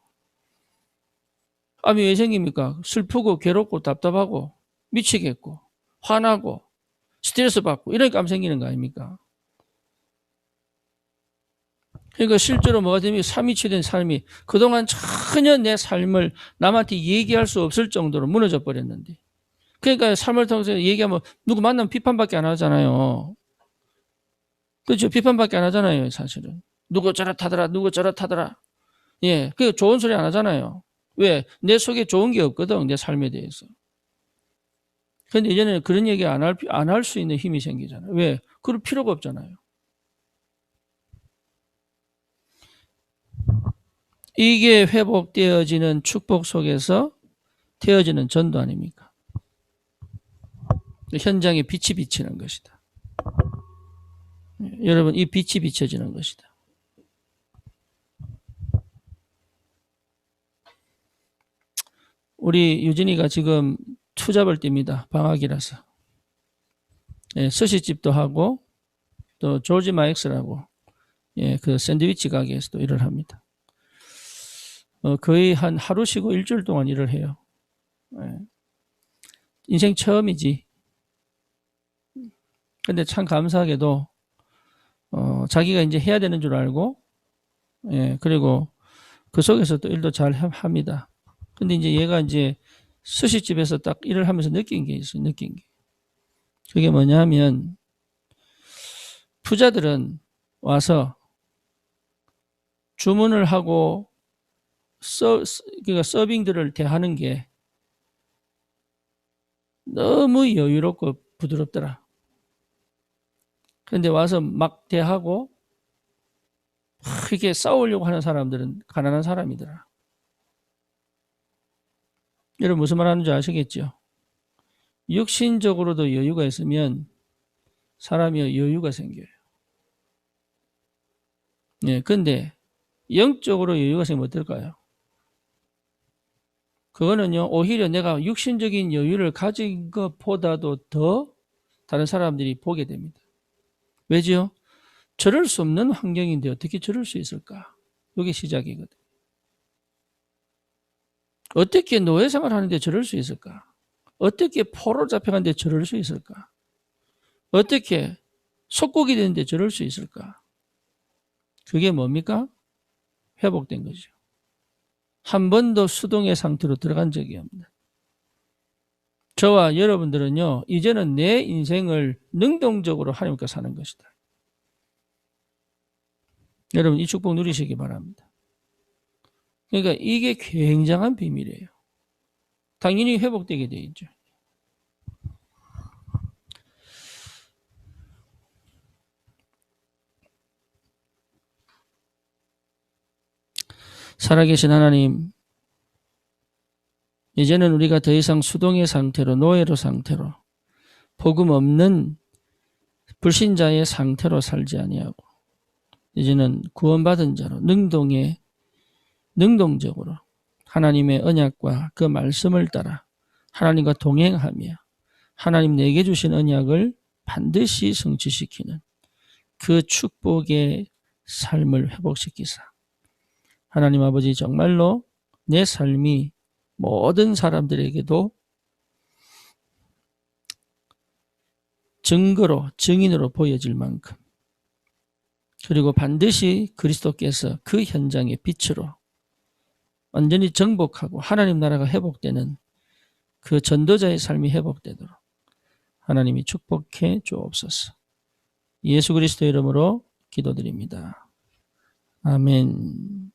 암이 왜 생깁니까? 슬프고 괴롭고 답답하고 미치겠고 화나고 스트레스 받고 이러니까 암 생기는 거 아닙니까? 그러니까 실제로 뭐가 되면 삼위치된 삶이 그동안 전혀 내 삶을 남한테 얘기할 수 없을 정도로 무너져 버렸는데 그러니까 삶을 통해서 얘기하면 누구 만나면 비판밖에 안 하잖아요. 그렇죠. 비판밖에 안 하잖아요. 사실은. 누구 저렇다더라 누구 저렇다더라. 예, 그 좋은 소리 안 하잖아요. 왜? 내 속에 좋은 게 없거든. 내 삶에 대해서. 근데 이제는 그런 얘기 안 할 수 있는 힘이 생기잖아요. 왜? 그럴 필요가 없잖아요. 이게 회복되어지는 축복 속에서 되어지는 전도 아닙니까? 현장에 빛이 비치는 것이다. 여러분, 이 빛이 비춰지는 것이다. 우리 유진이가 지금 투잡을 띱니다. 방학이라서. 스시집도 하고 또 조지 마엑스라고 그 샌드위치 가게에서도 일을 합니다. 거의 한 하루 쉬고 일주일 동안 일을 해요. 인생 처음이지. 근데 참 감사하게도 자기가 이제 해야 되는 줄 알고 그리고 그 속에서 또 일도 잘 합니다. 근데 이제 얘가 이제 스시집에서 딱 일을 하면서 느낀 게 있어요. 느낀 게. 그게 뭐냐면 부자들은 와서 주문을 하고 그러니까 서빙들을 대하는 게 너무 여유롭고 부드럽더라. 그런데 와서 막 대하고 이렇게 싸우려고 하는 사람들은 가난한 사람이더라. 여러분 무슨 말 하는지 아시겠죠? 육신적으로도 여유가 있으면 사람이 여유가 생겨요. 근데 영적으로 여유가 생기면 어떨까요? 그거는요, 오히려 내가 육신적인 여유를 가진 것보다도 더 다른 사람들이 보게 됩니다. 왜죠? 저럴 수 없는 환경인데 어떻게 저럴 수 있을까? 이게 시작이거든. 어떻게 노예생활 하는데 저럴 수 있을까? 어떻게 포로 잡혀가는데 저럴 수 있을까? 어떻게 속국이 되는데 저럴 수 있을까? 그게 뭡니까? 회복된 거죠. 한 번도 수동의 상태로 들어간 적이 없는. 저와 여러분들은요, 이제는 내 인생을 능동적으로 하나님과 사는 것이다. 여러분, 이 축복 누리시기 바랍니다. 그러니까 이게 굉장한 비밀이에요. 당연히 회복되게 돼 있죠. 살아계신 하나님, 이제는 우리가 더 이상 수동의 상태로, 노예로 상태로, 복음 없는 불신자의 상태로 살지 아니하고, 이제는 구원받은 자로 능동적으로 하나님의 언약과 그 말씀을 따라 하나님과 동행하며 하나님 내게 주신 언약을 반드시 성취시키는 그 축복의 삶을 회복시키사 하나님 아버지 정말로 내 삶이 모든 사람들에게도 증거로 증인으로 보여질 만큼 그리고 반드시 그리스도께서 그 현장의 빛으로 완전히 정복하고 하나님 나라가 회복되는 그 전도자의 삶이 회복되도록 하나님이 축복해 주옵소서. 예수 그리스도의 이름으로 기도드립니다. 아멘.